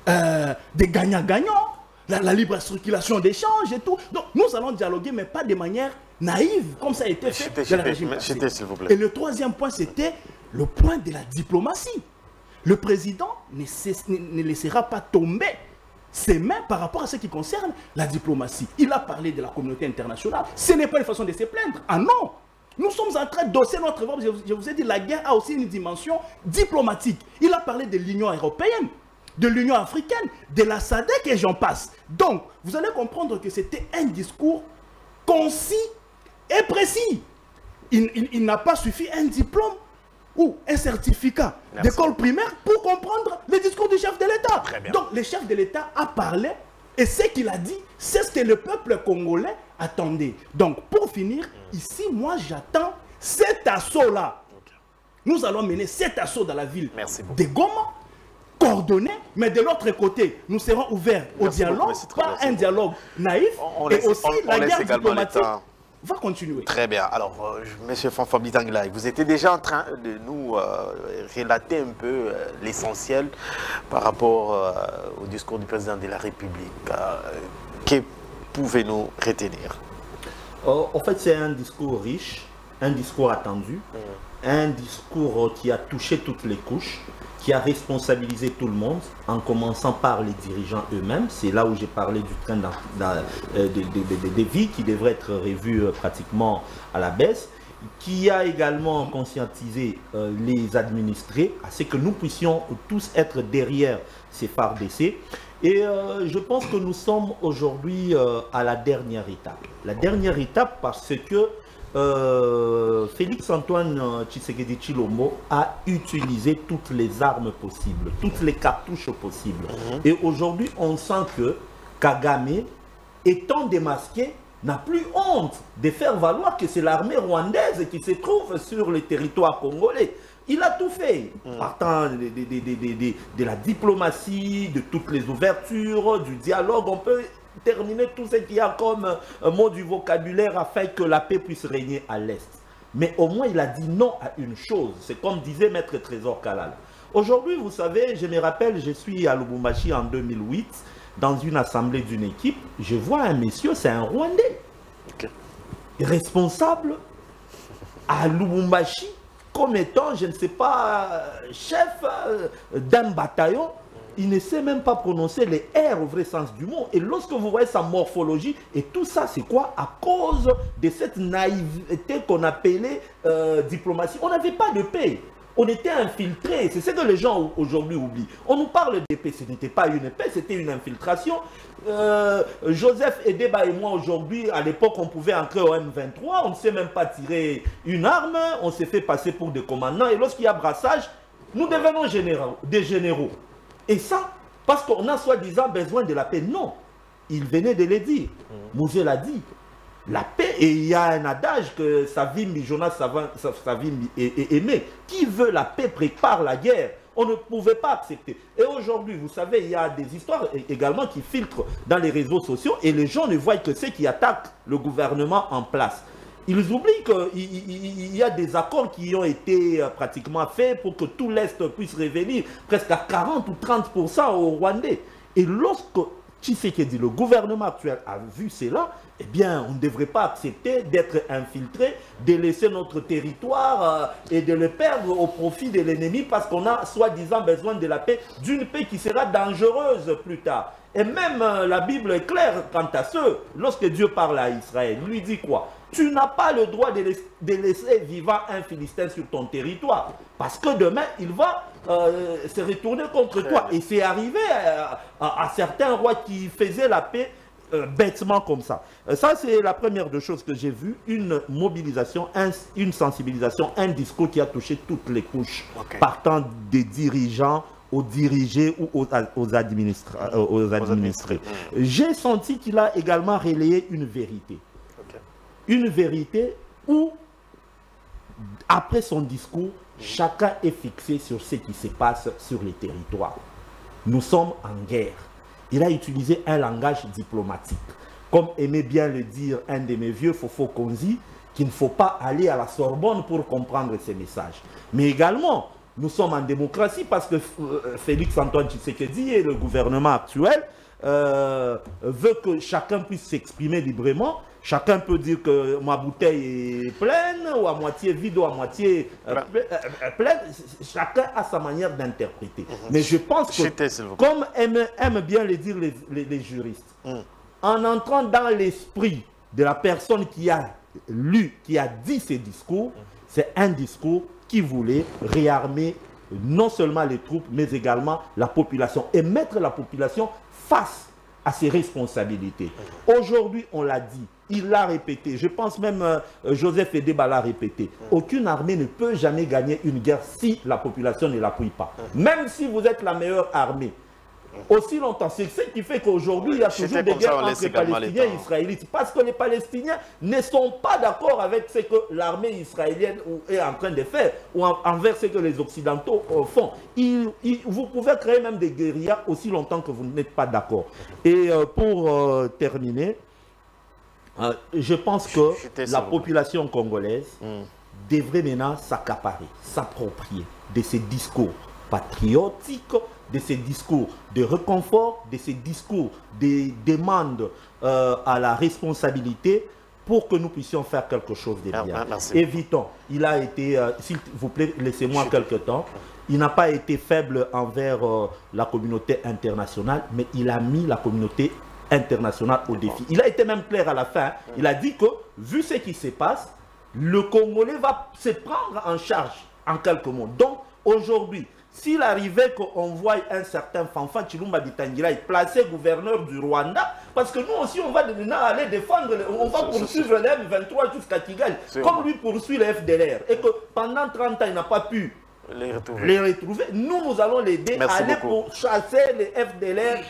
des gagnants-gagnants, la libre circulation d'échanges et tout. Donc nous allons dialoguer, mais pas de manière naïve, comme ça a été fait dans le régime passé. S'il vous plaît. Et le 3e point, c'était le point de la diplomatie. Le président ne laissera pas tomber ses mains par rapport à ce qui concerne la diplomatie. Il a parlé de la communauté internationale. Ce n'est pas une façon de se plaindre. Ah non! Nous sommes en train d'osser notre voix. Je vous ai dit, la guerre a aussi une dimension diplomatique. Il a parlé de l'Union européenne, de l'Union africaine, de la SADC et j'en passe. Donc, vous allez comprendre que c'était un discours concis et précis. Il n'a pas suffi un diplôme ou un certificat d'école primaire pour comprendre le discours du chef de l'État. Donc le chef de l'État a parlé et ce qu'il a dit, c'est ce que le peuple congolais attendait. Donc pour finir, ici, moi j'attends cet assaut-là. Nous allons mener cet assaut dans la ville de Goma, coordonné, mais de l'autre côté, nous serons ouverts au dialogue, pas un dialogue naïf, et aussi la guerre diplomatique va continuer. Très bien. Alors, M. Fanfan Bitangla, vous étiez déjà en train de nous relater un peu l'essentiel par rapport au discours du président de la République. Que pouvez-nous retenir? En fait, c'est un discours riche, un discours attendu, un discours qui a touché toutes les couches, qui a responsabilisé tout le monde, en commençant par les dirigeants eux-mêmes. C'est là où j'ai parlé du train des vies qui devraient être revues pratiquement à la baisse, qui a également conscientisé les administrés à ce que nous puissions tous être derrière ces FARDC. Et je pense que nous sommes aujourd'hui à la dernière étape. La dernière étape parce que Félix Antoine Tshisekedi Tshilombo a utilisé toutes les armes possibles, toutes les cartouches possibles. Et aujourd'hui, on sent que Kagame, étant démasqué, n'a plus honte de faire valoir que c'est l'armée rwandaise qui se trouve sur le territoire congolais. Il a tout fait, partant de la diplomatie, de toutes les ouvertures, du dialogue. On peut terminer tout ce qu'il y a comme mot du vocabulaire afin que la paix puisse régner à l'Est. Mais au moins, il a dit non à une chose. C'est comme disait Maître Trésor Kalal. Aujourd'hui, vous savez, je me rappelle, je suis à Lubumbashi en 2008, dans une assemblée d'une équipe. Je vois un monsieur, c'est un Rwandais, responsable à Lubumbashi, comme étant, je ne sais pas, chef d'un bataillon. Il ne sait même pas prononcer les R au vrai sens du mot. Et lorsque vous voyez sa morphologie, et tout ça, c'est quoi? À cause de cette naïveté qu'on appelait diplomatie. On n'avait pas de paix. On était infiltrés. C'est ce que les gens aujourd'hui oublient. On nous parle d'épée. Ce n'était pas une épée, c'était une infiltration. Joseph Edeba et moi, aujourd'hui, à l'époque, on pouvait entrer au M23. On ne sait même pas tirer une arme. On s'est fait passer pour des commandants. Et lorsqu'il y a brassage, nous devenons des généraux. Et ça, parce qu'on a soi-disant besoin de la paix. Non. Il venait de le dire. Mouzé l'a dit. La paix, et il y a un adage que Savimbi, Jonas Savimbi aimé. Qui veut la paix prépare la guerre. On ne pouvait pas accepter. Et aujourd'hui, vous savez, il y a des histoires également qui filtrent dans les réseaux sociaux et les gens ne voient que ceux qui attaquent le gouvernement en place. Ils oublient qu'il y a des accords qui ont été pratiquement faits pour que tout l'Est puisse revenir presque à 40 ou 30% aux Rwandais. Et lorsque Tshisekedi, le gouvernement actuel, a vu cela, eh bien, on ne devrait pas accepter d'être infiltré, de laisser notre territoire et de le perdre au profit de l'ennemi parce qu'on a soi-disant besoin de la paix, d'une paix qui sera dangereuse plus tard. Et même la Bible est claire quant à ce, lorsque Dieu parle à Israël, il lui dit quoi? Tu n'as pas le droit de laisser vivant un Philistin sur ton territoire. Parce que demain, il va se retourner contre toi. Et c'est arrivé à certains rois qui faisaient la paix bêtement comme ça. Ça, c'est la première des choses que j'ai vues. Une mobilisation, une sensibilisation, un discours qui a touché toutes les couches. Partant des dirigeants aux dirigés ou aux administrés. J'ai senti qu'il a également relayé une vérité. Une vérité où, après son discours, chacun est fixé sur ce qui se passe sur les territoires. Nous sommes en guerre. Il a utilisé un langage diplomatique. Comme aimait bien le dire un de mes vieux, Fofo Konzi, qu'il ne faut pas aller à la Sorbonne pour comprendre ces messages. Mais également, nous sommes en démocratie parce que Félix Antoine Tshisekedi et le gouvernement actuel veut que chacun puisse s'exprimer librement. Chacun peut dire que ma bouteille est pleine, ou à moitié vide, ou à moitié pleine. Chacun a sa manière d'interpréter. Mais je pense que, comme aiment bien le dire les juristes, en entrant dans l'esprit de la personne qui a lu, qui a dit ces discours, c'est un discours qui voulait réarmer non seulement les troupes, mais également la population. Et mettre la population face à ses responsabilités. Aujourd'hui, on l'a dit, il l'a répété, je pense même Joseph Edeba l'a répété, aucune armée ne peut jamais gagner une guerre si la population ne l'appuie pas. Même si vous êtes la meilleure armée, aussi longtemps, c'est ce qui fait qu'aujourd'hui, il y a toujours des guerres entre les Palestiniens et les Israélites. Parce que les Palestiniens ne sont pas d'accord avec ce que l'armée israélienne est en train de faire, ou envers ce que les Occidentaux font. Vous pouvez créer même des guérillas aussi longtemps que vous n'êtes pas d'accord. Et pour terminer, je pense que la population congolaise devrait maintenant s'accaparer, s'approprier de ces discours patriotiques, de ces discours de réconfort, de ces discours de demande à la responsabilité pour que nous puissions faire quelque chose de bien. Évitons, il a été, s'il vous plaît, laissez-moi quelques temps, il n'a pas été faible envers la communauté internationale, mais il a mis la communauté internationale au défi. Il a été même clair à la fin, il a dit que, vu ce qui se passe, le Congolais va se prendre en charge en quelques mots. Donc, aujourd'hui, s'il arrivait qu'on voit un certain Fanfan Chilumba Bitangila est placé gouverneur du Rwanda, parce que nous aussi on va aller défendre, on va poursuivre le M23 jusqu'à Kigali, comme lui poursuit le FDLR, et que pendant 30 ans il n'a pas pu les retrouver, nous allons l'aider à aller pour chasser les FDLR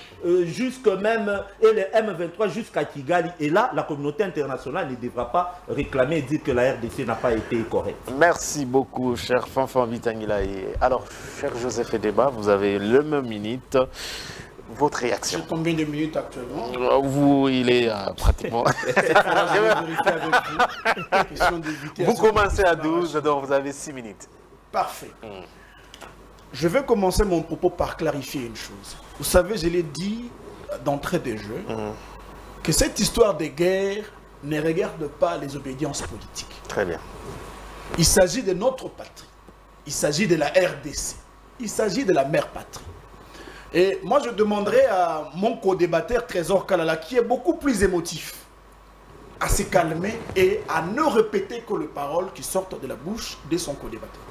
jusque même et les M23 jusqu'à Kigali. Et là, la communauté internationale ne devra pas réclamer et dire que la RDC n'a pas été correcte. Merci beaucoup, cher Fanfan Bitangila. Alors, cher Joseph Edeba, vous avez le même minute. Votre réaction? J'ai combien de minutes actuellement? Vous, il est pratiquement... Vous commencez à 12, donc vous avez 6 minutes. Parfait. Je vais commencer mon propos par clarifier une chose. Vous savez, je l'ai dit d'entrée de jeu, que cette histoire de guerre ne regarde pas les obédiences politiques. Très bien. Il s'agit de notre patrie. Il s'agit de la RDC. Il s'agit de la mère patrie. Et moi, je demanderai à mon co-débatteur Trésor Kalala, qui est beaucoup plus émotif, à se calmer et à ne répéter que les paroles qui sortent de la bouche de son co-débatteur.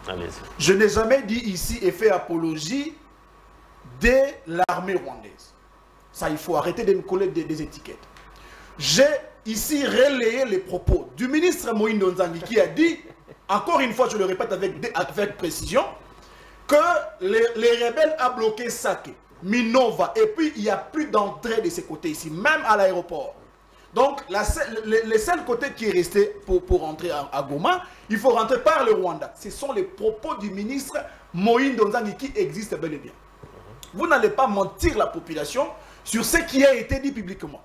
Je n'ai jamais dit ici et fait apologie de l'armée rwandaise. Ça, il faut arrêter de me coller des étiquettes. J'ai ici relayé les propos du ministre Moïse Nzangi qui a dit, encore une fois, je le répète avec précision, que les rebelles ont bloqué Sake, Minova, et puis il n'y a plus d'entrée de ces côtés ici, même à l'aéroport. Donc, le seul côté qui est resté pour rentrer à Goma, il faut rentrer par le Rwanda. Ce sont les propos du ministre Moïse Nzangi qui existent bel et bien. Vous n'allez pas mentir la population sur ce qui a été dit publiquement.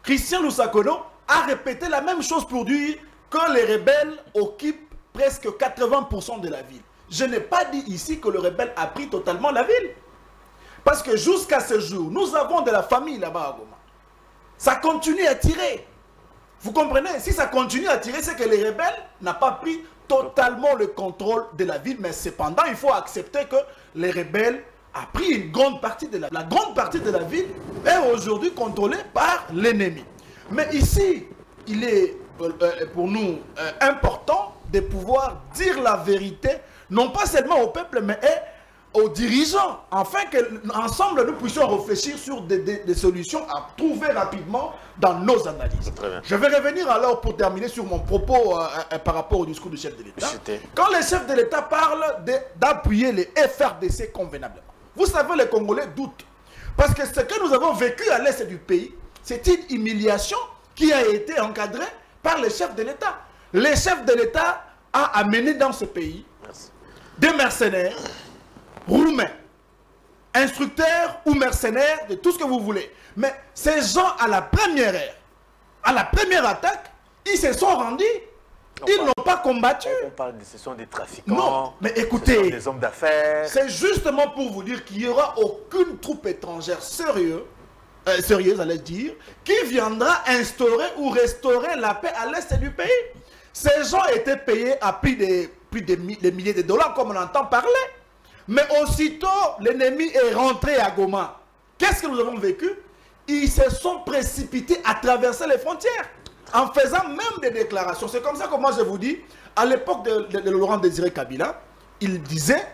Christian Lusakono a répété la même chose pour dire que les rebelles occupent presque 80% de la ville. Je n'ai pas dit ici que le rebelle a pris totalement la ville. Parce que jusqu'à ce jour, nous avons de la famille là-bas à Goma. Ça continue à tirer. Vous comprenez? Si ça continue à tirer, c'est que les rebelles n'ont pas pris totalement le contrôle de la ville. Mais cependant, il faut accepter que les rebelles ont pris une grande partie de la grande partie de la ville est aujourd'hui contrôlée par l'ennemi. Mais ici, il est pour nous important de pouvoir dire la vérité, non pas seulement au peuple, mais aux dirigeants, afin qu'ensemble nous puissions réfléchir sur des solutions à trouver rapidement dans nos analyses. Je vais revenir alors pour terminer sur mon propos par rapport au discours du chef de l'État. Quand le chef de l'État parle d'appuyer les FRDC convenablement, vous savez, les Congolais doutent. Parce que ce que nous avons vécu à l'est du pays, c'est une humiliation qui a été encadrée par les chefs de l'État. Les chefs de l'État ont amené dans ce pays des mercenaires roumains, instructeurs ou mercenaires, de tout ce que vous voulez. Mais ces gens, à la première heure, à la première attaque, ils se sont rendus, ils n'ont pas combattu. On parle de ce sont des trafiquants, non, mais écoutez, des hommes d'affaires. C'est justement pour vous dire qu'il n'y aura aucune troupe étrangère sérieuse, allez dire, qui viendra instaurer ou restaurer la paix à l'est du pays. Ces gens étaient payés à plus de milliers de dollars, comme on entend parler. Mais aussitôt, l'ennemi est rentré à Goma. Qu'est-ce que nous avons vécu? Ils se sont précipités à traverser les frontières, en faisant même des déclarations. C'est comme ça que moi je vous dis, à l'époque de Laurent Désiré Kabila, il disait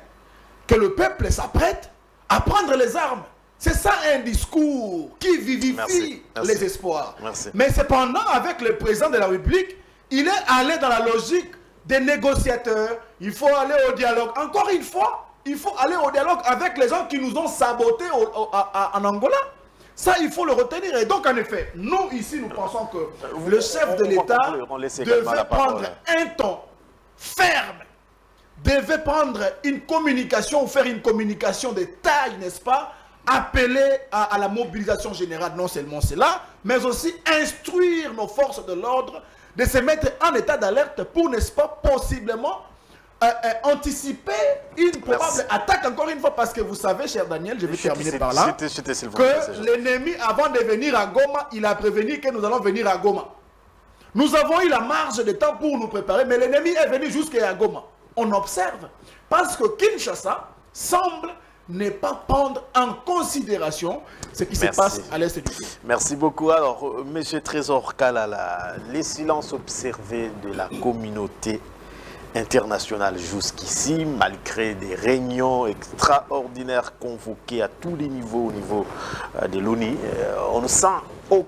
que le peuple s'apprête à prendre les armes. C'est ça un discours qui vivifie les espoirs. Mais cependant, avec le président de la République, il est allé dans la logique des négociateurs. Il faut aller au dialogue. Encore une fois, il faut aller au dialogue avec les gens qui nous ont sabotés en Angola. Ça, il faut le retenir. Et donc, en effet, nous, ici, nous pensons que le chef de l'État devait prendre un ton ferme, devait prendre une communication, ou faire une communication de taille, n'est-ce pas, appeler à la mobilisation générale, non seulement cela, mais aussi instruire nos forces de l'ordre de se mettre en état d'alerte pour, n'est-ce pas, possiblement anticiper une probable attaque, encore une fois, parce que vous savez, cher Daniel, je vais terminer par là, que l'ennemi, avant de venir à Goma, il a prévenu que nous allons venir à Goma. Nous avons eu la marge de temps pour nous préparer, mais l'ennemi est venu jusqu'à Goma. On observe, parce que Kinshasa semble ne pas prendre en considération ce qui se passe à l'est du pays. Merci beaucoup. Alors, M. Trésor Kalala, les silences observés de la communauté internationale jusqu'ici, malgré des réunions extraordinaires convoquées à tous les niveaux, au niveau de l'ONU, on ne sent aucune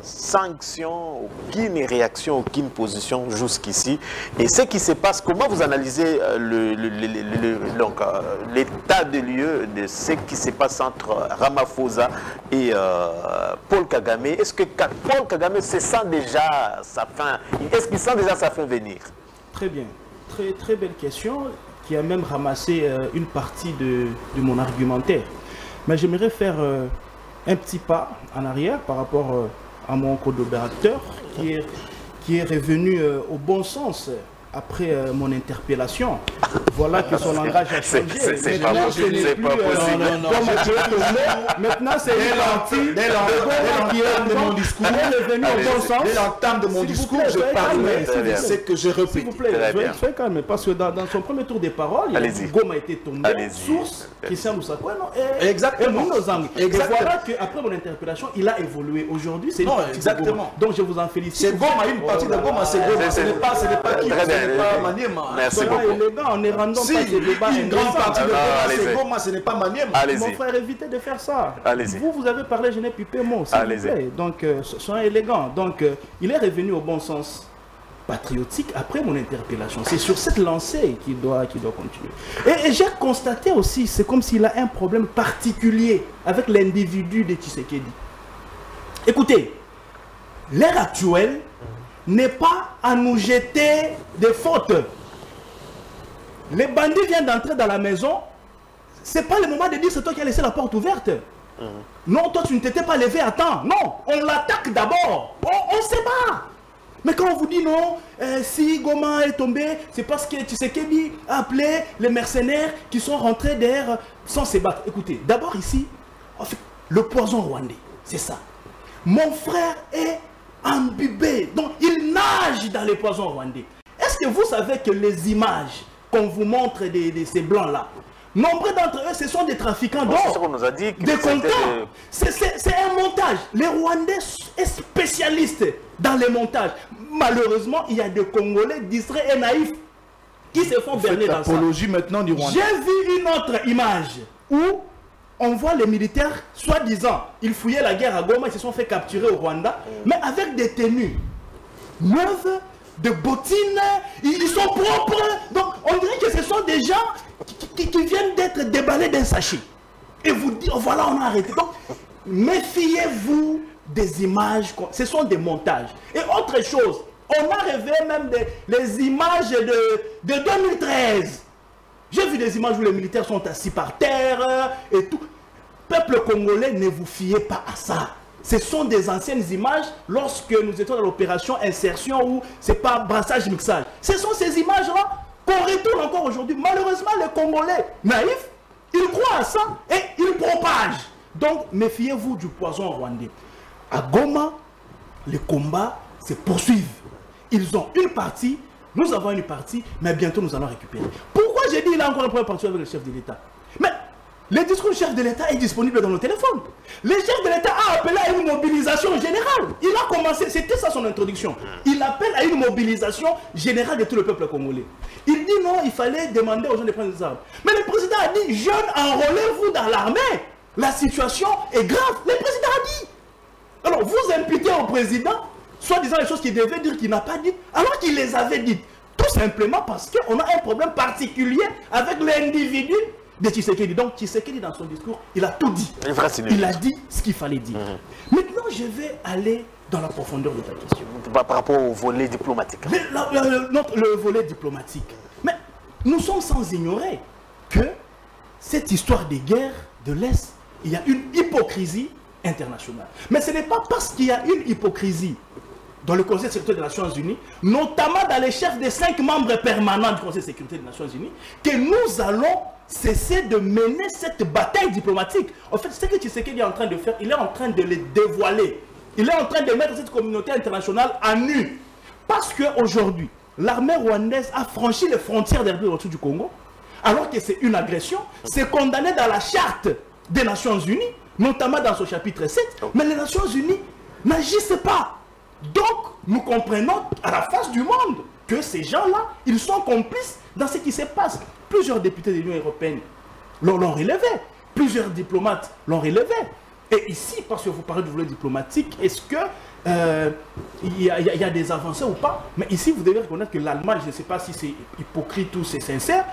sanction, aucune réaction, aucune position jusqu'ici. Et ce qui se passe, comment vous analysez l'état de lieu de ce qui se passe entre Ramaphosa et Paul Kagame? Est-ce que Paul Kagame se sent déjà sa fin? Est-ce qu'il sent déjà sa fin venir? Très bien. Très belle question qui a même ramassé une partie de mon argumentaire. Mais j'aimerais faire un petit pas en arrière par rapport à mon co-débatteur qui est revenu au bon sens après mon interpellation, voilà que son langage a changé. C'est pas possible. Maintenant, c'est une partie dès l'entame de mon discours. Dès l'entame de mon discours, je parlerai de ce que je répète. S'il vous plaît, soyez calme, parce que dans son premier tour des paroles, Goma a été tombé, source, Christian Moussakwa, exactement. Et voilà qu'après mon interpellation, il a évolué. Aujourd'hui, c'est une partie de Goma. Donc je vous en félicite. C'est Goma, une partie de Goma, c'est Goma. Ce n'est pas qui, ce n'est pas Maniema. Merci beaucoup. On ne rendons pas ces débats. Une grande partie de Goma, c'est Goma, ce n'est pas Maniema. Mon frère, évitez de faire ça. Vous avez parlé, je n'ai pipé mot, s'il vous plaît. Donc, soyez élégants. Donc, il est revenu au bon sens patriotique après mon interpellation. C'est sur cette lancée qu'il doit continuer. Et j'ai constaté aussi, c'est comme s'il a un problème particulier avec l'individu de Tshisekedi. Écoutez, l'ère actuelle n'est pas à nous jeter des fautes. Les bandits viennent d'entrer dans la maison. C'est pas le moment de dire c'est toi qui as laissé la porte ouverte. Non, toi tu ne t'étais pas levé à temps. Non, on l'attaque d'abord. On se bat. Mais quand on vous dit non, si Goma est tombé, c'est parce que Tshisekedi a appelé les mercenaires qui sont rentrés derrière sans se battre. Écoutez, d'abord ici, en fait, le poison rwandais, c'est ça. Mon frère est imbibé, donc il nage dans les poisons rwandais. Est-ce que vous savez que les images qu'on vous montre de ces blancs-là, nombreux d'entre eux, ce sont des trafiquants d'or. C'est ce qu'on nous a dit. Des comptants. C'est un montage. Les Rwandais sont spécialistes dans les montages. Malheureusement, il y a des Congolais distraits et naïfs qui se font berner dans ça. Maintenant du Rwanda. J'ai vu une autre image où on voit les militaires, soi-disant, ils fouillaient la guerre à Goma, ils se sont fait capturer au Rwanda, mais avec des tenues neuves, de bottines, ils sont propres. Donc, on dirait que ce sont des gens qui viennent d'être déballés d'un sachet. Et vous dites, oh, voilà, on a arrêté. Donc, méfiez-vous des images, ce sont des montages. Et autre chose, on a révélé même les images de 2013. J'ai vu des images où les militaires sont assis par terre et tout. Peuple congolais, ne vous fiez pas à ça. Ce sont des anciennes images lorsque nous étions dans l'opération insertion où c'est pas brassage-mixage. Ce sont ces images-là qu'on retourne encore aujourd'hui. Malheureusement, les Congolais naïfs, ils croient à ça et ils propagent. Donc, méfiez-vous du poison rwandais. À Goma, les combats se poursuivent. Ils ont une partie, nous avons une partie, mais bientôt nous allons récupérer. Pourquoi j'ai dit il a encore un premier parti avec le chef de l'État? Mais le discours du chef de l'État est disponible dans nos téléphones. Le chef de l'État a appelé à une mobilisation générale. Il a commencé, c'était ça son introduction. Il appelle à une mobilisation générale de tout le peuple congolais. Il dit non, il fallait demander aux gens de prendre des armes. Mais le président a dit, jeunes, enrôlez-vous dans l'armée. La situation est grave. Le président a dit. Alors vous imputez au président, soi-disant les choses qu'il devait dire qu'il n'a pas dit, alors qu'il les avait dites. Tout simplement parce qu'on a un problème particulier avec l'individu de Tshisekedi. Donc Tshisekedi dans son discours, il a tout dit. Il a dit ce qu'il fallait dire. Maintenant, je vais aller dans la profondeur de ta question. Par rapport au volet diplomatique. Le volet diplomatique. Mais nous sommes sans ignorer que cette histoire des guerres de l'Est, il y a une hypocrisie internationale. Mais ce n'est pas parce qu'il y a une hypocrisie dans le Conseil de sécurité des Nations Unies, notamment dans les chefs des 5 membres permanents du Conseil de sécurité des Nations Unies, que nous allons cesser de mener cette bataille diplomatique. En fait, ce que Tshisekedi est en train de faire, il est en train de les dévoiler. Il est en train de mettre cette communauté internationale à nu. Parce qu'aujourd'hui, l'armée rwandaise a franchi les frontières de la République du Congo, alors que c'est une agression, c'est condamné dans la charte des Nations Unies, notamment dans son chapitre 7, mais les Nations Unies n'agissent pas. Donc, nous comprenons à la face du monde que ces gens-là, ils sont complices dans ce qui se passe. Plusieurs députés de l'Union européenne l'ont relevé, plusieurs diplomates l'ont relevé. Et ici, parce que vous parlez du volet diplomatique, est-ce que il y a des avancées ou pas? Mais ici, vous devez reconnaître que l'Allemagne, je ne sais pas si c'est hypocrite ou c'est sincère,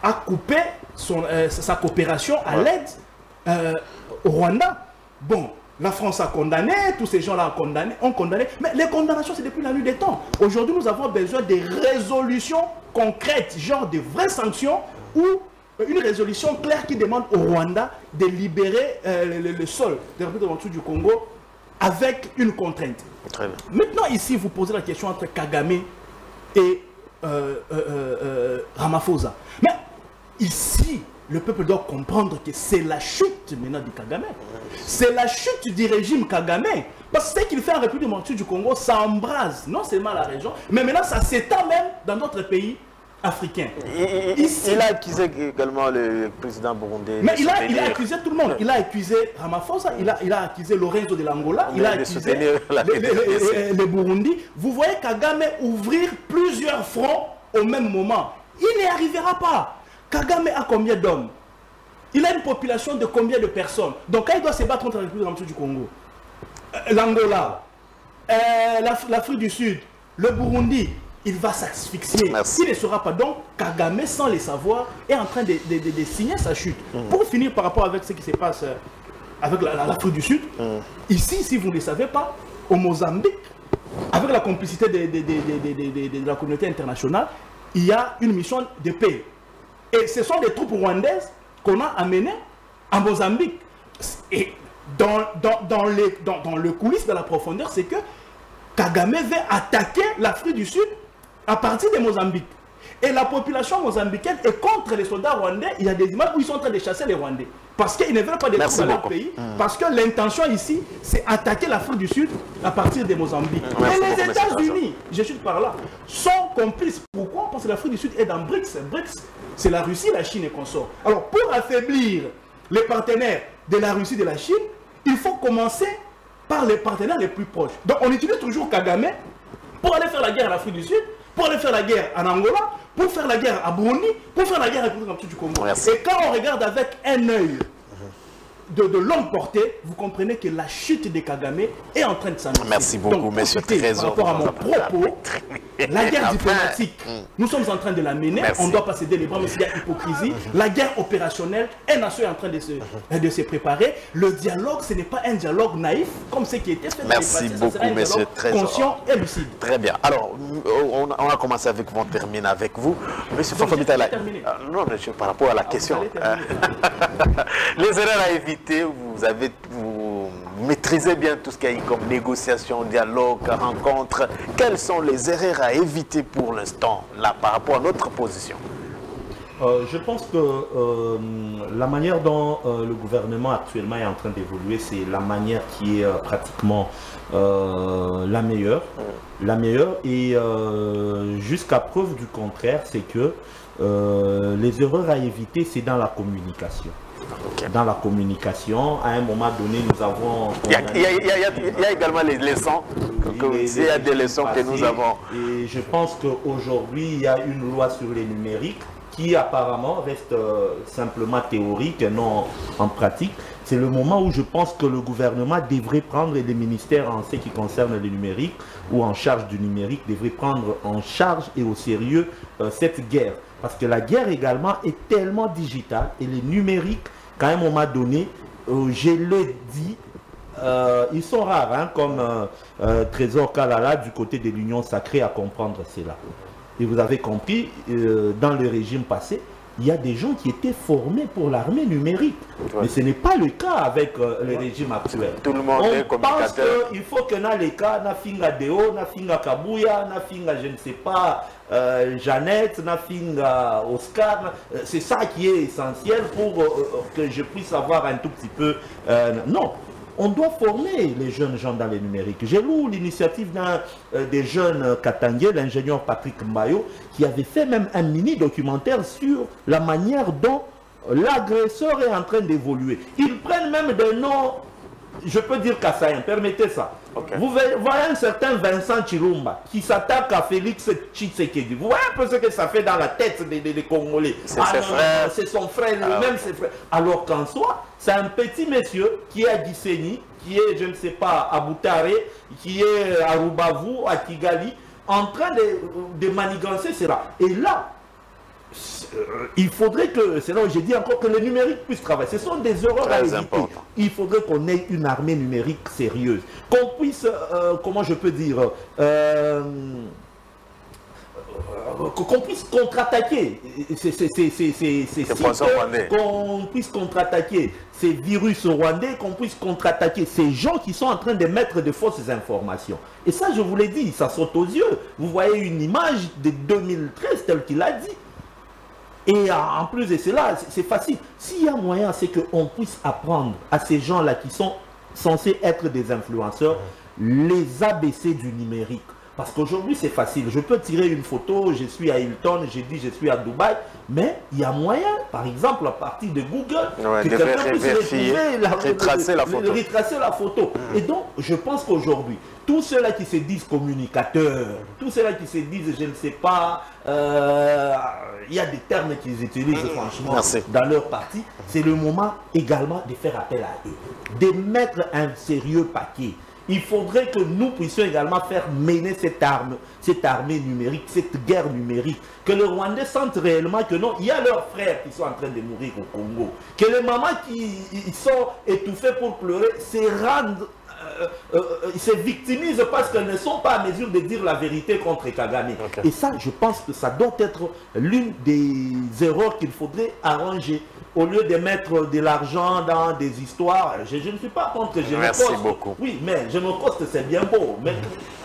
a coupé sa coopération à l'aide au Rwanda. Bon, la France a condamné, tous ces gens-là ont condamné, mais les condamnations, c'est depuis la nuit des temps. Aujourd'hui, nous avons besoin de résolutions concrètes, genre de vraies sanctions, ou une résolution claire qui demande au Rwanda de libérer le sol de la République du Congo avec une contrainte. Très bien. Maintenant, ici, vous posez la question entre Kagame et Ramaphosa. Mais ici, le peuple doit comprendre que c'est la chute maintenant du Kagame. C'est la chute du régime Kagame. Parce que ce qu'il fait en République démocratique du Congo, ça embrase non seulement la région, mais maintenant ça s'étend même dans d'autres pays africains. Il a accusé également le président burundais. Mais il a accusé tout le monde. Il a accusé Ramaphosa, il a accusé Lorenzo de l'Angola, il a accusé les Burundi. Vous voyez Kagame ouvrir plusieurs fronts au même moment. Il n'y arrivera pas. Kagame a combien d'hommes? Il a une population de combien de personnes? Donc quand il doit se battre contre la République démocratique du Congo, l'Angola, l'Afrique du Sud, le Burundi, il va s'asphyxier. Il ne sera pas. Donc Kagame, sans le savoir, est en train de signer sa chute. Pour finir par rapport avec ce qui se passe avec l'Afrique du Sud, ici, si vous ne le savez pas, au Mozambique, avec la complicité de la communauté internationale, il y a une mission de paix. Et ce sont des troupes rwandaises qu'on a amenées en Mozambique. Et dans le coulisses de la profondeur, c'est que Kagame veut attaquer l'Afrique du Sud à partir de Mozambique. Et la population mozambicaine est contre les soldats rwandais. Il y a des images où ils sont en train de chasser les Rwandais. Parce qu'ils ne veulent pas des troupes dans leur pays. Parce que l'intention ici, c'est attaquer l'Afrique du Sud à partir de Mozambique. Et les États-Unis, je suis par là, sont complices. Pourquoi? Parce que l'Afrique du Sud est dans BRICS. BRICS, c'est la Russie, la Chine et consorts. Alors, pour affaiblir les partenaires de la Russie et de la Chine, il faut commencer par les partenaires les plus proches. Donc, on utilise toujours Kagame pour aller faire la guerre à l'Afrique du Sud, pour aller faire la guerre en Angola, pour faire la guerre à Burundi, pour faire la guerre à la République démocratique du Congo. Et quand on regarde avec un œil de longue portée, vous comprenez que la chute de Kagame est en train de s'annoncer. Merci beaucoup, monsieur Trésor. Par rapport à mon propos, la guerre diplomatique, nous sommes en train de la mener. On ne doit pas céder les bras, mais s'il y a hypocrisie. La guerre opérationnelle, un nation est en train de se préparer. Le dialogue, ce n'est pas un dialogue naïf, comme ce qui était fait. Merci beaucoup, monsieur Trésor. Conscient et lucide. Très bien. Alors, on a commencé avec vous, on termine avec vous. Monsieur Fafamita, non, monsieur, par rapport à la question. Les erreurs à éviter. Vous maîtrisez bien tout ce qu'il y a comme négociation, dialogue, rencontre. Quelles sont les erreurs à éviter pour l'instant, là, par rapport à notre position? Je pense que la manière dont le gouvernement actuellement est en train d'évoluer, c'est la manière qui est pratiquement la meilleure. La meilleure, et jusqu'à preuve du contraire, c'est que les erreurs à éviter, c'est dans la communication. Dans la communication, à un moment donné, nous avons... Il y a également les leçons, il y a des leçons que nous avons. Et je pense qu'aujourd'hui, il y a une loi sur les numériques qui apparemment reste simplement théorique et non en pratique. C'est le moment où je pense que le gouvernement devrait prendre, et les ministères en ce qui concerne le numérique ou en charge du numérique, devraient prendre en charge et au sérieux cette guerre. Parce que la guerre également est tellement digitale et les numériques, qu'à un moment donné, je l'ai dit, ils sont rares, hein, comme Trésor Kalala du côté de l'Union sacrée à comprendre cela. Et vous avez compris, dans le régime passé, il y a des gens qui étaient formés pour l'armée numérique. Mais ce n'est pas le cas avec le régime actuel. Tout le monde est communicateur. On pense qu'il faut que dans les cas, Nafinga Deo, Nafinga Kabuya, Nafinga je ne sais pas, Jeannette, Nafinga Oscar, c'est ça qui est essentiel pour que je puisse avoir un tout petit peu... non. On doit former les jeunes gens dans les numériques. J'ai lu l'initiative d'un des jeunes Katangais, l'ingénieur Patrick Mbayo, qui avait fait même un mini-documentaire sur la manière dont l'agresseur est en train d'évoluer. Ils prennent même des noms, je peux dire Kassaïen, permettez ça. Okay. Vous voyez un certain Vincent Chilumba qui s'attaque à Félix Tshisekedi. Vous voyez un peu ce que ça fait dans la tête des Congolais. C'est ses frères. C'est son frère lui-même, ses frères. Alors qu'en soi, c'est un petit monsieur qui est à Gisenyi, qui est, je ne sais pas, à Boutare, qui est à Rubavu, à Kigali, en train de manigancer cela. Et là, il faudrait que, c'est là où j'ai dit encore, que le numérique puisse travailler. Ce sont des erreurs à éviter. Il faudrait qu'on ait une armée numérique sérieuse. Qu'on puisse, comment je peux dire, qu'on puisse contre-attaquer qu'on puisse contre-attaquer ces virus rwandais, qu'on puisse contre-attaquer ces gens qui sont en train de mettre de fausses informations. Et ça, je vous l'ai dit, ça saute aux yeux. Vous voyez une image de 2013 telle qu'il a dit. Et en plus de cela, c'est facile. S'il y a moyen, c'est qu'on puisse apprendre à ces gens-là qui sont censés être des influenceurs, les ABC du numérique. Parce qu'aujourd'hui, c'est facile. Je peux tirer une photo, je suis à Hilton, j'ai dit je suis à Dubaï, mais il y a moyen, par exemple, à partir de Google, que quelqu'un puisse retracer la photo. Et donc, je pense qu'aujourd'hui, tous ceux-là qui se disent communicateurs, tous ceux-là qui se disent, je ne sais pas, il y a des termes qu'ils utilisent franchement dans leur parti, c'est le moment également de faire appel à eux, de mettre un sérieux paquet. Il faudrait que nous puissions également faire mener cette armée numérique, cette guerre numérique. Que les Rwandais sentent réellement que non, il y a leurs frères qui sont en train de mourir au Congo. Que les mamans qui sont étouffées pour pleurer se victimisent parce qu'elles ne sont pas à mesure de dire la vérité contre Kagame. Et ça, je pense que ça doit être l'une des erreurs qu'il faudrait arranger. Au lieu de mettre de l'argent dans des histoires, je ne suis pas contre que je me poste. Merci beaucoup. Oui, mais je me poste, c'est bien beau. Mais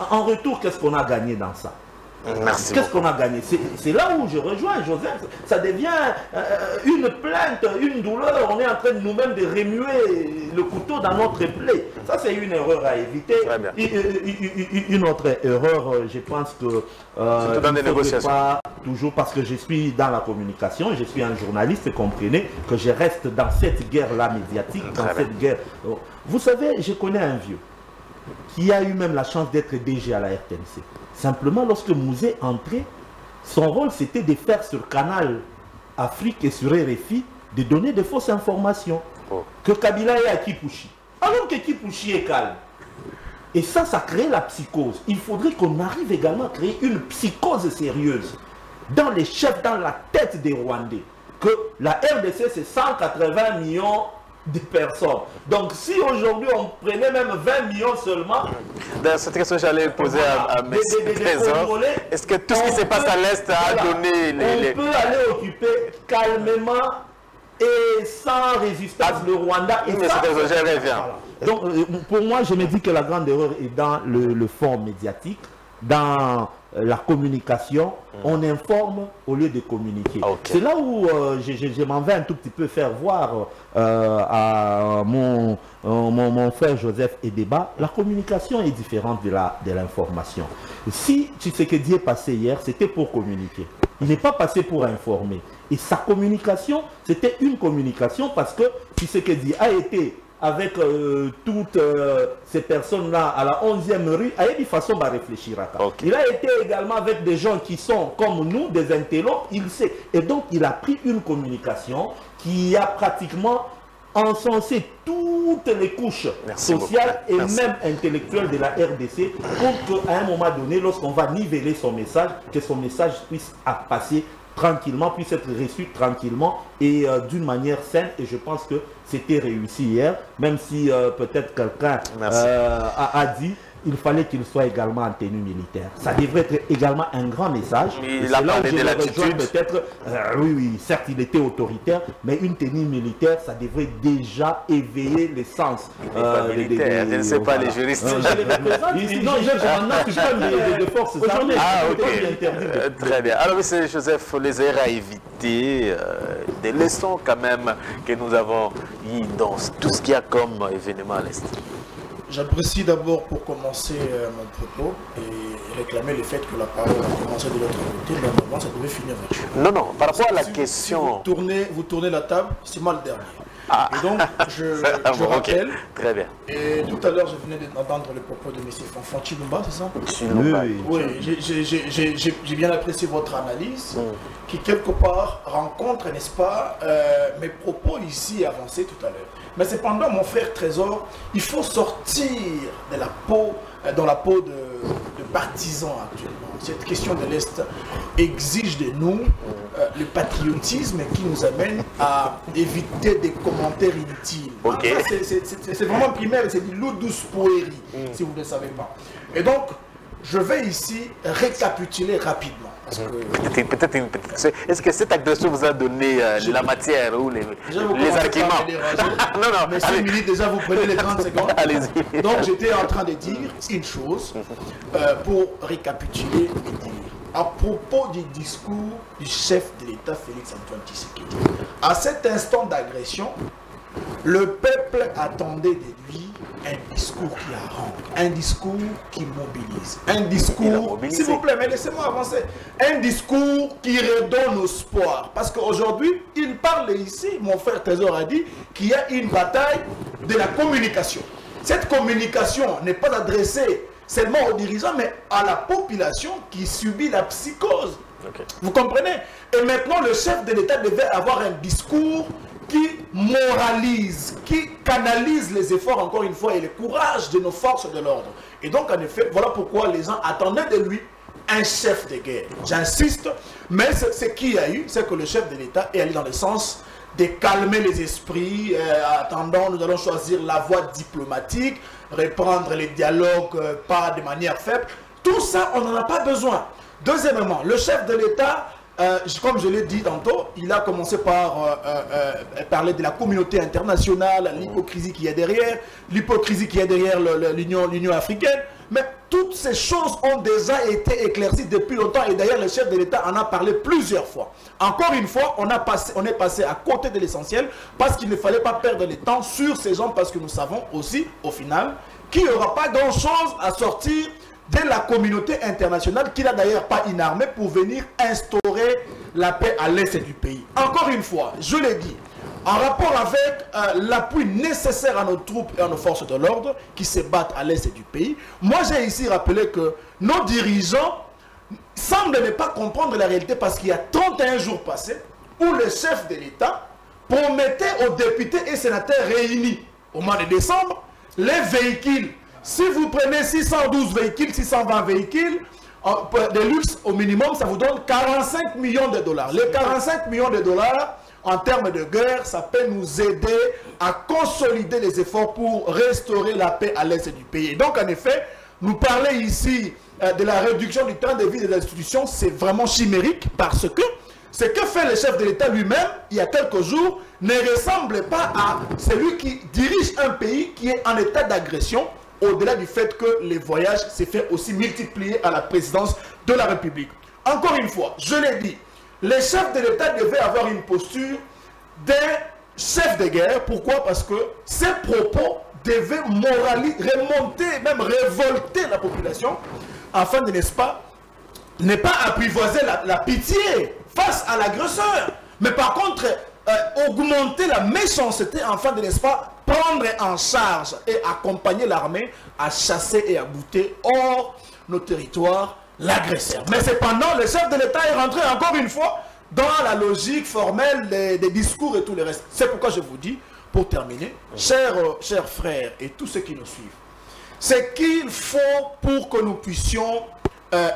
en retour, qu'est-ce qu'on a gagné dans ça? Qu'est-ce qu'on a gagné? C'est là où je rejoins Joseph. Ça devient une plainte, une douleur. On est en train de nous-mêmes de remuer le couteau dans notre plaie. Ça, c'est une erreur à éviter. Une autre erreur, je pense que dans des négociations. Pas toujours parce que je suis dans la communication, je suis un journaliste, comprenez que je reste dans cette guerre-là médiatique, dans cette guerre. Vous savez, je connais un vieux qui a eu même la chance d'être DG à la RTNC. Simplement, lorsque Mouzé entrait, son rôle c'était de faire sur Canal Afrique et sur RFI, de donner de fausses informations. Que Kabila est à Kipouchi. Alors que Kipouchi est calme. Et ça crée la psychose. Il faudrait qu'on arrive également à créer une psychose sérieuse dans les chefs, dans la tête des Rwandais. Que la RDC c'est 180 millions de personnes. Donc si aujourd'hui on prenait même 20 millions seulement... Dans cette question j'allais poser à M. Trésor. Est-ce que tout ce qui se passe à l'Est a donné... On peut aller occuper calmement et sans résistance le Rwanda. Et ça, donc pour moi je me dis que la grande erreur est dans le fond médiatique, dans la communication. On informe au lieu de communiquer. C'est là où je m'en vais un tout petit peu faire voir à mon frère Joseph Edeba. La communication est différente de l'information. Si Tshisekedi est passé hier, c'était pour communiquer. Il n'est pas passé pour informer. Et sa communication, c'était une communication parce que Tshisekedi a été avec toutes ces personnes-là à la 11e rue, à une façon de réfléchir à ça. Il a été également avec des gens qui sont comme nous, des intellos, il sait. Et donc, il a pris une communication qui a pratiquement encensé toutes les couches sociales et même intellectuelles de la RDC pour qu'à un moment donné, lorsqu'on va niveler son message, que son message puisse passer tranquillement, puisse être reçu tranquillement et d'une manière saine. Et je pense que c'était réussi hier, même si peut-être quelqu'un a dit il fallait qu'il soit également en tenue militaire. Ça devrait être également un grand message. Il a parlé de l'attitude. Peut-être, oui, certes, il était autoritaire, mais une tenue militaire, ça devrait déjà éveiller les sens. Je ne sais pas, les juristes. Non, je suis pas de forces armées. Ah, ok. Très bien. Alors, M. Joseph, les erreurs à éviter, des leçons quand même que nous avons eues dans tout ce qu'il y a comme événement à l'Est. J'apprécie d'abord pour commencer mon propos et réclamer le fait que la parole a commencé de l'autre côté, mais normalement ça devait finir avec vous. Non, non, par rapport à la question... Si vous tournez la table, c'est moi le dernier. Et donc, je rappelle, très bien. Et tout à l'heure, je venais d'entendre le propos de M. Fanfan Chilumba, c'est ça? Oui, j'ai bien apprécié votre analyse, qui quelque part rencontre, n'est-ce pas, mes propos ici avancés tout à l'heure. Mais cependant, mon frère Trésor, il faut sortir de la peau, dans la peau de partisans actuellement. Cette question de l'Est exige de nous le patriotisme qui nous amène à éviter des commentaires inutiles. C'est vraiment primaire, c'est du loup douce poérie, si vous ne le savez pas. Et donc, je vais ici récapituler rapidement. Peut-être une petite... Est-ce que cette agression vous a donné la matière ou les arguments? Non, non. Mais 5 minutes déjà, vous prenez les 30 secondes. Allez-y. Donc j'étais en train de dire une chose pour récapituler et dire. À propos du discours du chef de l'État Félix Antoine Tshisekedi, à cet instant d'agression, le peuple attendait de lui un discours qui arrange, un discours qui mobilise, un discours, s'il vous plaît, mais laissez-moi avancer, un discours qui redonne espoir. Parce qu'aujourd'hui, il parle ici, mon frère Trésor a dit, qu'il y a une bataille de la communication. Cette communication n'est pas adressée seulement aux dirigeants, mais à la population qui subit la psychose. Okay. Vous comprenez? Et maintenant, le chef de l'État devait avoir un discours qui moralise, qui canalise les efforts, encore une fois, et le courage de nos forces de l'ordre. Et donc, en effet, voilà pourquoi les gens attendaient de lui un chef de guerre. J'insiste, mais ce qu'il y a eu, c'est que le chef de l'État est allé dans le sens de calmer les esprits. Attendant, nous allons choisir la voie diplomatique, reprendre les dialogues pas de manière faible. Tout ça, on n'en a pas besoin. Deuxièmement, le chef de l'État, comme je l'ai dit tantôt, il a commencé par parler de la communauté internationale, l'hypocrisie qui est derrière, l'Union africaine. Mais toutes ces choses ont déjà été éclaircies depuis longtemps et d'ailleurs le chef de l'État en a parlé plusieurs fois. Encore une fois, on est passé à côté de l'essentiel parce qu'il ne fallait pas perdre le temps sur ces gens parce que nous savons aussi, au final, qu'il n'y aura pas grand-chose à sortir de la communauté internationale qui n'a d'ailleurs pas une armée pour venir instaurer la paix à l'est du pays. Encore une fois, je l'ai dit, en rapport avec l'appui nécessaire à nos troupes et à nos forces de l'ordre qui se battent à l'est du pays, moi j'ai ici rappelé que nos dirigeants semblent ne pas comprendre la réalité parce qu'il y a 31 jours passés où le chef de l'État promettait aux députés et sénateurs réunis au mois de décembre les véhicules. Si vous prenez 612 véhicules, 620 véhicules de luxe au minimum, ça vous donne 45 millions de dollars. Les 45 millions de dollars, en termes de guerre, ça peut nous aider à consolider les efforts pour restaurer la paix à l'est du pays. Donc, en effet, nous parler ici de la réduction du temps de vie des institutions, c'est vraiment chimérique parce que ce que fait le chef de l'État lui-même, il y a quelques jours, ne ressemble pas à celui qui dirige un pays qui est en état d'agression, au-delà du fait que les voyages s'est fait aussi multiplier à la présidence de la République. Encore une fois, je l'ai dit, les chefs de l'État devaient avoir une posture d'un chef de guerre. Pourquoi? Parce que ces propos devaient remonter, même révolter la population, afin de, n'est-ce pas, ne pas apprivoiser la pitié face à l'agresseur. Mais par contre, augmenter la méchanceté, afin de, n'est-ce pas, prendre en charge et accompagner l'armée à chasser et à bouter hors nos territoires l'agresseur. Mais cependant, le chef de l'État est rentré encore une fois dans la logique formelle des discours et tout le reste. C'est pourquoi je vous dis, pour terminer, chers frères et tous ceux qui nous suivent, c'est qu'il faut pour que nous puissions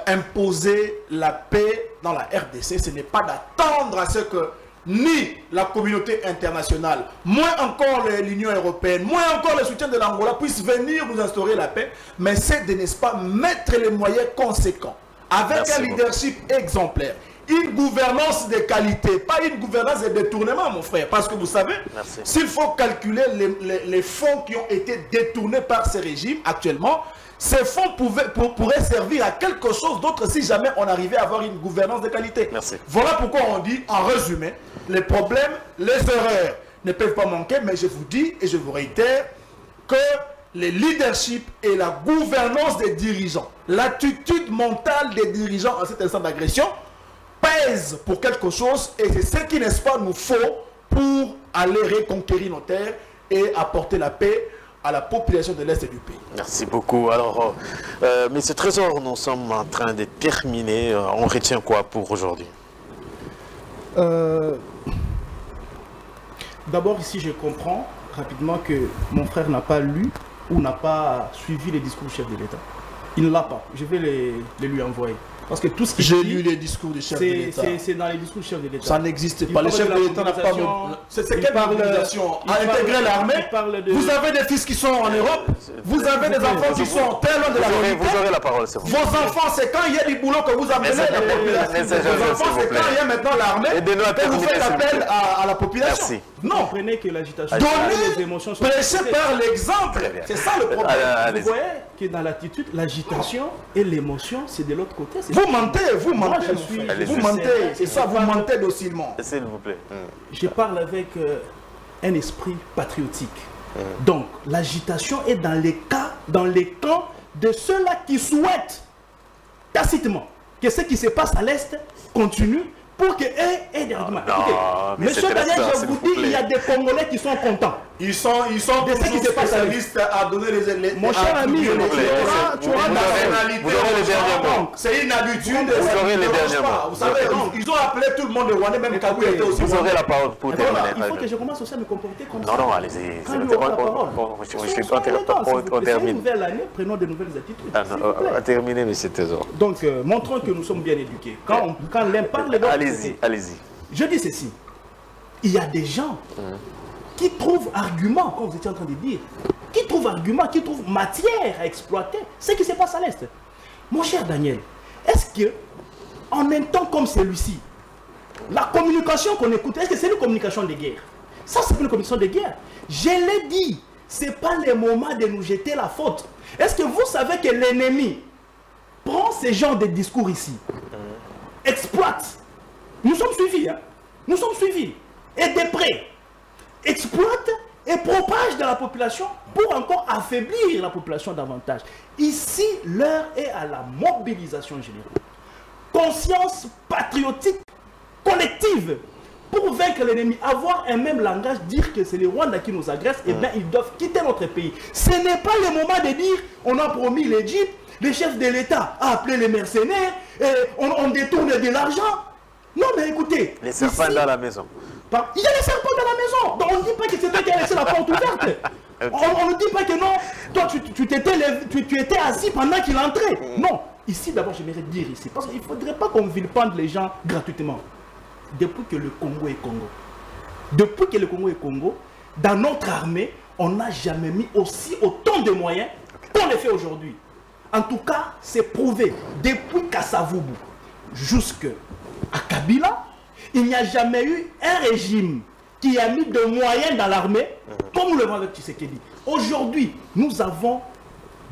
imposer la paix dans la RDC, ce n'est pas d'attendre à ce que ni la communauté internationale, moins encore l'Union européenne, moins encore le soutien de l'Angola puissent venir nous instaurer la paix, mais c'est de, n'est-ce pas, mettre les moyens conséquents, avec un leadership exemplaire, une gouvernance de qualité, pas une gouvernance de détournement, mon frère, parce que vous savez, s'il faut calculer les fonds qui ont été détournés par ces régimes actuellement, ces fonds pourraient servir à quelque chose d'autre si jamais on arrivait à avoir une gouvernance de qualité. Voilà pourquoi on dit, en résumé, les problèmes, les erreurs ne peuvent pas manquer, mais je vous dis et je vous réitère que le leadership et la gouvernance des dirigeants, l'attitude mentale des dirigeants en cet instant d'agression pèsent pour quelque chose et c'est ce qu'il, n'est-ce pas, nous faut pour aller reconquérir nos terres et apporter la paix à la population de l'Est du pays. Merci beaucoup. Alors, Monsieur Trésor, nous sommes en train de terminer. On retient quoi pour aujourd'hui? D'abord, ici, je comprends rapidement que mon frère n'a pas lu ou n'a pas suivi les discours du chef de l'État. Il ne l'a pas. Je vais les lui envoyer. Parce que tout ce qui J'ai lu les discours du chef de l'État. c'est dans les discours du chef de l'État. Ça n'existe pas. Le chef de l'État n'a pas... C'est quelle mobilisation? À intégrer l'armée. Vous avez des fils qui sont en Europe. Vous avez des enfants qui sont très loin de la réalité. Vous aurez la parole, c'est vous. Vos enfants, c'est quand il y a du boulot que vous appelez la population. Vos enfants, c'est quand il y a maintenant l'armée que vous faites appel à la population. Merci. Non, comprenez que l'agitation, les émotions sont... Prêchez par l'exemple. C'est ça le problème. Vous voyez que dans l'attitude, l'agitation et l'émotion, c'est de l'autre côté. Vous mentez, vous Moi, mentez. je suis- Vous mentez. C'est ça, vous mentez docilement. S'il vous plaît. Je parle avec un esprit patriotique. Donc, l'agitation est dans les camps de ceux-là qui souhaitent tacitement que ce qui se passe à l'Est continue pour que eux aient des arguments. Écoutez, monsieur Daniel, je vous dis, il y a des Congolais qui sont contents. Ils sont De ce qui se passe à spécialistes à donner les Mon cher ami, tu auras nationalité. Vous aurez les derniers mots. C'est une habitude. Vous aurez les derniers mots. Vous savez, ils ont appelé tout le monde de Rwandais, même Kabou était aussi. Vous aurez la parole pour terminer. Il faut que je commence aussi à me comporter comme ça. Non, allez-y. Quand il y aura la parole. On termine. C'est une nouvelle année, prenons de nouvelles attitudes. On termine, monsieur Trésor. Donc, montrons que nous sommes bien éduqués. Quand l'un parle, l'autre... Allez-y, allez-y. Je dis ceci. Il y a des gens qui trouvent argument, comme vous étiez en train de dire, qui trouvent argument, qui trouvent matière à exploiter ce qui se passe à l'Est. Mon cher Daniel, est-ce que, en un temps comme celui-ci, la communication qu'on écoute, est-ce que c'est une communication de guerre? Ça, c'est pas une communication de guerre. Je l'ai dit, ce n'est pas le moment de nous jeter la faute. Est-ce que vous savez que l'ennemi prend ce genre de discours ici, exploite? Nous sommes suivis, hein? Nous sommes suivis. Et de près, exploite et propage dans la population pour encore affaiblir la population davantage. Ici, l'heure est à la mobilisation générale. Conscience patriotique collective pour vaincre l'ennemi, avoir un même langage, dire que c'est les Rwandais qui nous agressent, et bien ils doivent quitter notre pays. Ce n'est pas le moment de dire on a promis l'Égypte, le chef de l'État a appelé les mercenaires, et on détourne de l'argent. Non mais écoutez, les serpents dans la maison. Il y a les serpents dans la maison. Donc on ne dit pas que c'est toi qui as laissé la porte ouverte. On ne dit pas que non, toi tu étais assis pendant qu'il entrait. Non, ici d'abord j'aimerais dire ici, parce qu'il ne faudrait pas qu'on vilipende les gens gratuitement. Depuis que le Congo est Congo, dans notre armée, on n'a jamais mis autant de moyens qu'on le fait aujourd'hui. En tout cas, c'est prouvé. Depuis Kassavubu jusqu'à Kabila, il n'y a jamais eu un régime qui a mis de moyens dans l'armée, comme nous le voyons avec Tshisekedi. Aujourd'hui, nous avons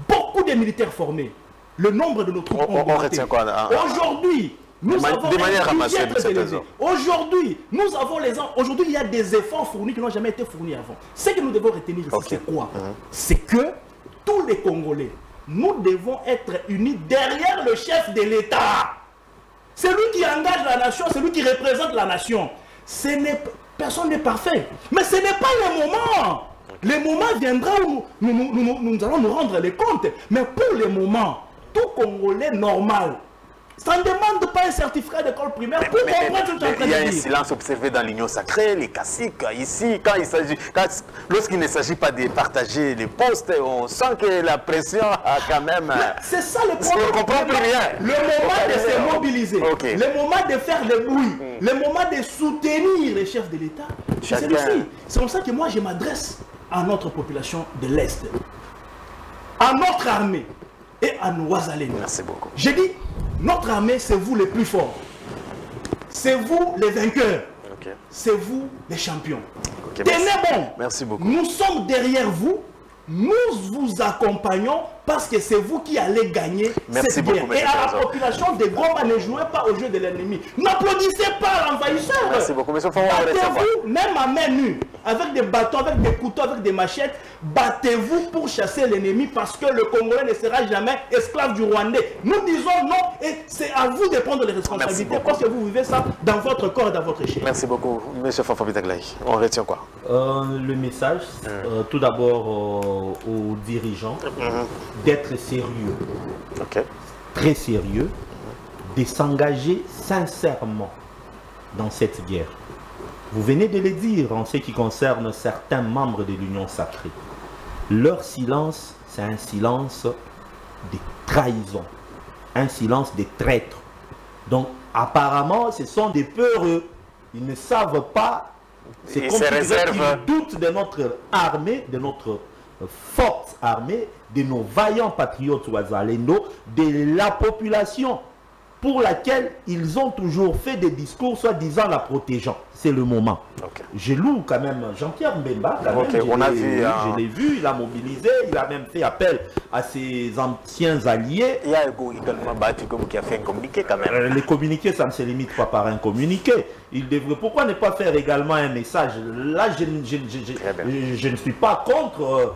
beaucoup de militaires formés. Le nombre de nos troupes ont augmenté. Aujourd'hui, nous avons Aujourd'hui, nous avons Aujourd'hui, il y a des efforts fournis qui n'ont jamais été fournis avant. Ce que nous devons retenir ici, c'est quoi? C'est que tous les Congolais, nous devons être unis derrière le chef de l'État. C'est lui qui engage la nation, c'est lui qui représente la nation. Personne n'est parfait. Mais ce n'est pas le moment. Le moment viendra où nous allons nous rendre les comptes. Mais pour le moment, tout Congolais normal, ça ne demande pas un certificat d'école primaire pour comprendre ce que tu es en train de dire. Il y a un silence observé dans l'Union sacrée, les caciques. Ici, lorsqu'il ne s'agit pas de partager les postes, on sent que la pression a quand même... C'est ça le problème. On ne comprend plus rien. Le moment de se mobiliser, le moment de faire le bruit, le moment de soutenir les chefs de l'État, c'est celui-ci. C'est pour ça que moi je m'adresse à notre population de l'Est, à notre armée et à nos Ouazalènes. Merci beaucoup. J'ai dit, notre armée, c'est vous les plus forts. C'est vous les vainqueurs. C'est vous les champions. Tenez bon. Merci beaucoup. Nous sommes derrière vous. Nous vous accompagnons parce que c'est vous qui allez gagner cette guerre. Et à la population de Goma, ne jouez pas au jeu de l'ennemi. N'applaudissez pas l'envahisseur. Merci beaucoup. Battez-vous, même à main nue, avec des bâtons, avec des couteaux, avec des machettes. Battez-vous pour chasser l'ennemi parce que le Congolais ne sera jamais esclave du Rwandais. Nous disons non et c'est à vous de prendre les responsabilités parce que vous vivez ça dans votre corps et dans votre chair. Merci beaucoup. Monsieur Fafa Bitaglaï, on retient quoi? Le message, tout d'abord aux dirigeants, d'être sérieux, très sérieux, de s'engager sincèrement dans cette guerre. Vous venez de le dire en ce qui concerne certains membres de l'Union sacrée. Leur silence, c'est un silence de trahison, un silence de traître Donc, apparemment, ce sont des peureux. Ils ne savent pas. C'est comme ils doutent de notre armée, de notre forte armée, de nos vaillants patriotes Ouazalendo, de la population pour laquelle ils ont toujours fait des discours soi-disant la protégeant. C'est le moment. Je loue quand même Jean-Pierre Mbemba. Je l'ai vu, il a mobilisé, il a même fait appel à ses anciens alliés. Il y a également Batikom qui a fait un communiqué quand même. Les communiqués, ça ne se limite pas par un communiqué. Il devrait, pourquoi ne pas faire également un message? Là, je ne suis pas contre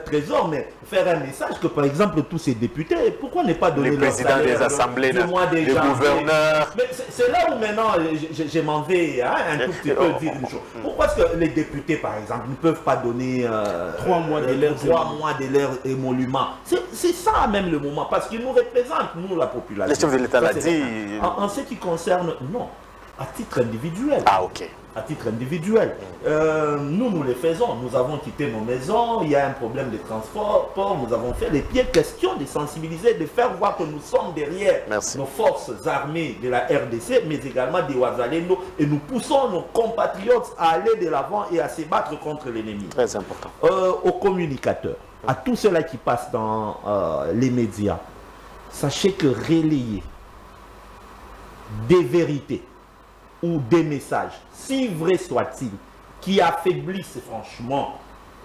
Trésor, mais faire un message que, par exemple, tous ces députés, pourquoi ne pas donner les présidents des assemblées, les gouverneurs. Mais c'est là où maintenant je m'en vais un tout petit peu dire une chose. Pourquoi est-ce que les députés, par exemple, ne peuvent pas donner 3 mois de leur émolument? C'est ça même le moment, parce qu'ils nous représentent, nous, la population. Le chef de l'État l'a dit. En ce qui concerne, non, à titre individuel. Ah, ok. À titre individuel. Nous les faisons. Nous avons quitté nos maisons, il y a un problème de transport, nous avons fait les pieds. Question de sensibiliser, de faire voir que nous sommes derrière nos forces armées de la RDC, mais également des Ouazalendo, et nous poussons nos compatriotes à aller de l'avant et à se battre contre l'ennemi. Très important. Aux communicateurs, à tous ceux-là qui passent dans les médias, sachez que relayer des vérités ou des messages, si vrais soient-ils, qui affaiblissent franchement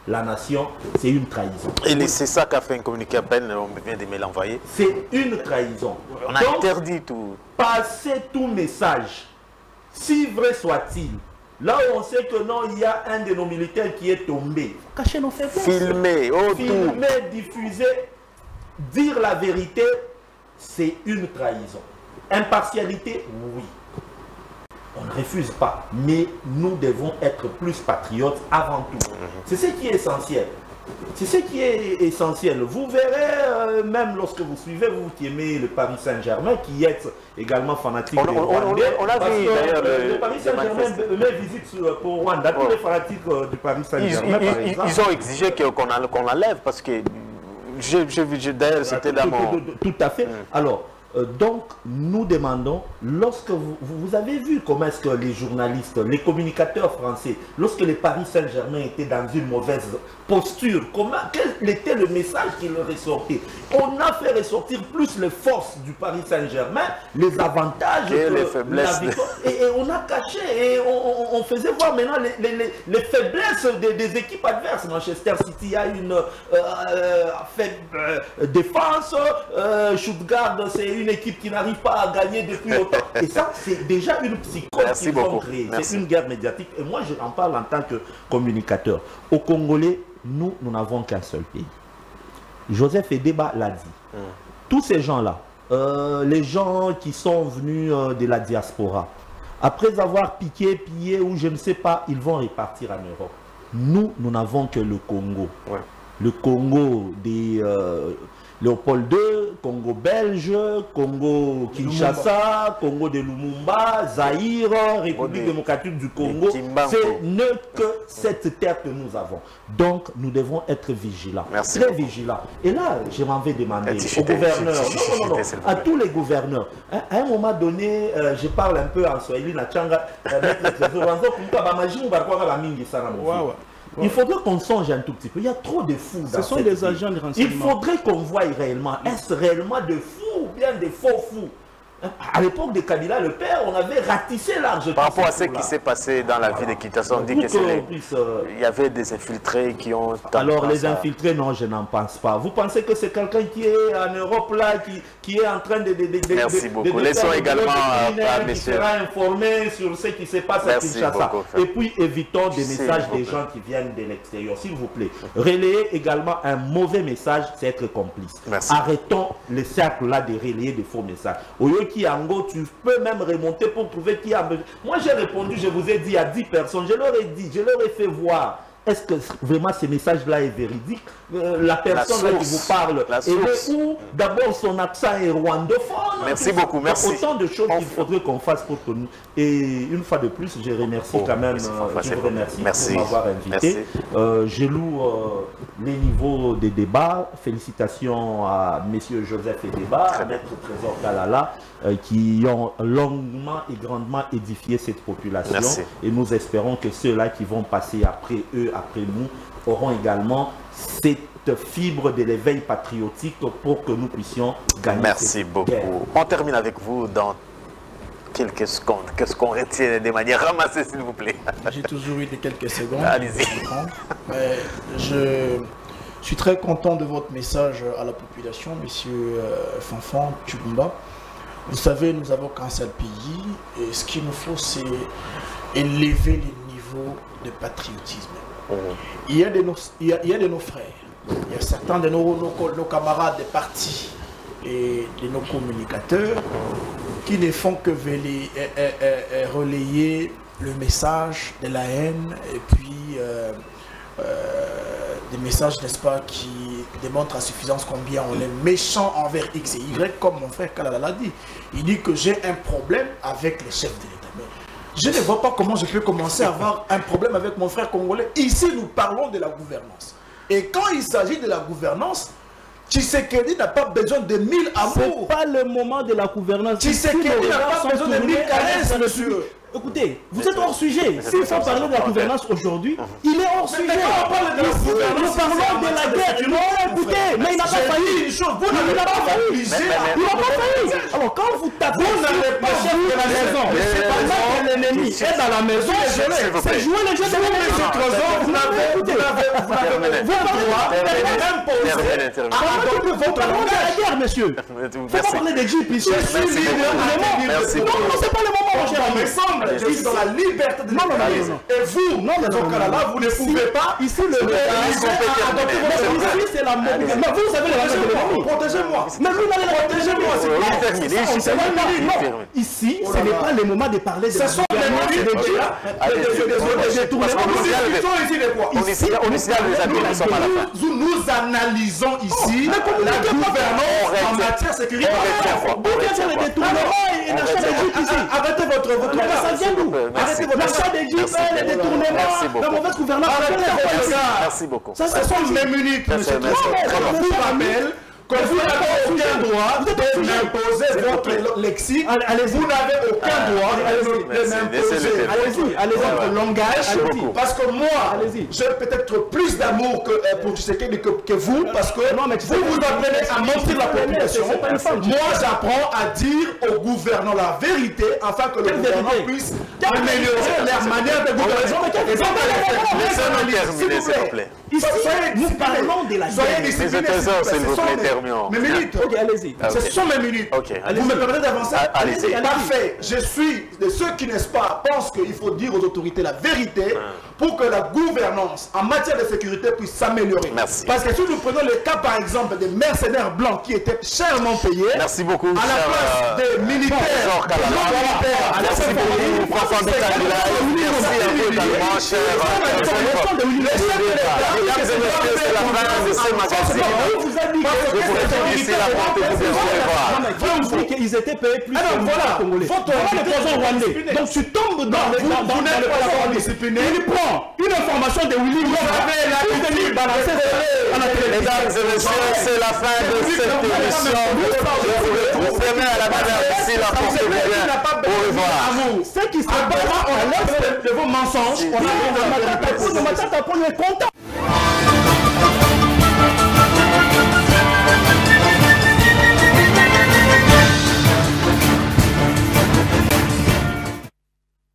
la nation, c'est une trahison. Et c'est ça qu'a fait un communiqué à peine, on vient de me l'envoyer. C'est une trahison. On a interdit tout. Passer tout message, si vrai soit-il, là où on sait que non, il y a un de nos militaires qui est tombé, cacher nos faiblesses. Filmer, diffuser, dire la vérité, c'est une trahison. Impartialité, oui. On ne refuse pas, mais nous devons être plus patriotes avant tout. C'est ce qui est essentiel. C'est ce qui est essentiel. Vous verrez, même lorsque vous suivez, vous qui aimez le Paris Saint-Germain, qui êtes également fanatique de Rwanda. On a vu d'ailleurs le Paris Saint-Germain met visite pour Rwanda. Tous les fanatiques du Paris Saint-Germain, par exemple. Ils ont exigé qu'on enlève parce que d'ailleurs c'était dans mon... Tout à fait. Alors, donc, nous demandons, lorsque vous avez vu comment est-ce que les journalistes, les communicateurs français, lorsque le Paris Saint-Germain était dans une mauvaise posture, quel était le message qui leur ressortait? On a fait ressortir plus les forces du Paris Saint-Germain, les avantages, et les faiblesses. Et on a caché, et on faisait voir maintenant les faiblesses des équipes adverses. Manchester City a une faible défense, Stuttgart, c'est une équipe qui n'arrive pas à gagner depuis longtemps. Et ça, c'est déjà une psychose qu'ils ont créée. C'est une guerre médiatique. Et moi, je en parle en tant que communicateur. Au Congolais, nous n'avons qu'un seul pays. Joseph Edeba l'a dit. Tous ces gens-là, les gens qui sont venus de la diaspora, après avoir piqué, pillé ou je ne sais pas, ils vont repartir en Europe. Nous n'avons que le Congo. Le Congo des... Léopold II, Congo belge, Congo Kinshasa, Congo de Lumumba, Zaïre, République démocratique du Congo. Ce n'est que cette terre que nous avons. Donc, nous devons être vigilants. Très vigilants. Et là, je m'en vais demander aux gouverneurs, à tous les gouverneurs. À un moment donné, je parle un peu en Swahili, il faudrait qu'on songe un tout petit peu. Il y a trop de fous dans Ce sont des agents de renseignement. Il faudrait qu'on voie réellement. Est-ce réellement de fous ou bien des faux fous? À l'époque de Kabila, le père, on avait ratissé large. Par rapport à ce qui s'est passé dans la ville de Kinshasa, on dit qu'il y avait des infiltrés qui ont... Alors les infiltrés, non, je n'en pense pas. Vous pensez que c'est quelqu'un qui est en Europe, là, qui est en train de... Merci beaucoup. Laissons également à qui sera informé sur ce qui se passe à Kinshasa. Et puis évitons des messages des gens qui viennent de l'extérieur, s'il vous plaît. Relayer également un mauvais message, c'est être complice. Arrêtons le cercle-là de relayer des faux messages. Kiango, tu peux même remonter pour trouver qui a... Moi j'ai répondu, je vous ai dit à 10 personnes, je leur ai dit, je leur ai fait voir est-ce que vraiment ce message-là est véridique? La personne qui vous parle, ou d'abord son accent est rwandophone. Merci beaucoup, merci. Autant de choses qu'il faudrait qu'on fasse pour que nous... Et une fois de plus, je remercie quand même, je vous remercie pour m'avoir invité. Je loue les niveaux des débats. Félicitations à messieurs Joseph et Débat, à Maître Trésor Kalala, qui ont longuement et grandement édifié cette population. Merci. Et nous espérons que ceux-là qui vont passer après eux, après nous, auront également cette fibre de l'éveil patriotique pour que nous puissions gagner. Merci beaucoup. Guerre. On termine avec vous dans quelques secondes. Qu'est-ce qu'on retient de manière ramassée, s'il vous plaît? J'ai toujours eu des quelques secondes. Allez-y. Je suis très content de votre message à la population, monsieur Fanfan Tchibumba. Vous savez, nous avons qu'un seul pays et ce qu'il nous faut, c'est élever les niveaux de patriotisme. Il y a de nos frères, il y a certains de nos camarades des partis et de nos communicateurs qui ne font que relayer le message de la haine et puis des messages, n'est-ce pas, qui démontrent à suffisance combien on est méchant envers X et Y, comme mon frère Kalala l'a dit. Il dit que j'ai un problème avec les chefs de l'État. Mais je ne vois pas comment je peux commencer à avoir un problème avec mon frère congolais. Ici, nous parlons de la gouvernance. Et quand il s'agit de la gouvernance, Tshisekedi n'a pas besoin de 1000 amours. C'est pas le moment de la gouvernance. Tshisekedi n'a pas besoin de 1000 caresses, monsieur. Écoutez, vous êtes hors sujet. S'il faut parler de la gouvernance aujourd'hui, il est hors sujet. On parle de la gouvernance. Nous parlons de la guerre. Non, écoutez, mais il n'a pas failli. Il n'a pas failli. Il n'a pas failli. Alors quand vous tapez, vous n'avez pas chef de la maison. Pendant que l'ennemi est dans la maison, c'est jouer le jeu de l'ennemi. Vous n'avez pas le droit d'imposer à adopter votre langage. La guerre, monsieur. Il ne faut pas parler des jeeps ici. Je suis libre. Non, c'est pas le moment, mon cher. Je suis dans la liberté de l'expression. Et vous, vous ne pouvez pas. Ici, le ici, c'est la mobilisation. Mais vous avez la protégez-moi. Mais vous n'allez la protéger-moi. Ici, ce n'est pas le moment de parler de ce sont les nous analysons ici la gouvernance en matière sécuritaire. Arrêtez votre ça vient d'où? Arrêtez votre achat des jeeps, les détournements, la mauvaise gouvernance. Merci beaucoup. Ça, ce sont mes minutes, monsieur. Je vous rappelle que vous n'avez aucun droit de m'imposer votre lexique. Vous n'avez aucun droit de m'imposer votre langage. Parce que moi, j'ai peut-être plus d'amour pour Tshisekedi que vous, parce que vous vous appelez à mentir la population. Moi, j'apprends à dire au gouvernant la vérité afin que le gouvernement puisse améliorer leur manière de gouverner. S'il vous plaît. Ici, nous parlons de la guerre. Soyez disciplinés, s'il vous plaît. Mes minutes. Ok, allez-y. Ce sont mes minutes. Vous me permettez d'avancer? Allez-y. Parfait. Je suis de ceux qui, n'est-ce pas, pensent qu'il faut dire aux autorités la vérité pour que la gouvernance en matière de sécurité puisse s'améliorer. Merci. Parce que si nous prenons le cas, par exemple, des mercenaires blancs qui étaient chèrement payés, merci beaucoup, à la place des militaires, merci beaucoup, François Bécalila. Merci à vous également, cher. Mesdames et messieurs, c'est la fin de ce magazine. Je vous retrouve ici la porte et vous devez voir. Vous dites qu'ils étaient payés plus que les Congolais. Donc tu tombes dans le passeport discipliné. Il prend une information de Willy. Mesdames et messieurs, c'est la fin de cette émission. Je vous retrouve demain à la manière d'ici la porte et bien. Au revoir. Ce qui se passe, on laisse de vos mensonges. On a content.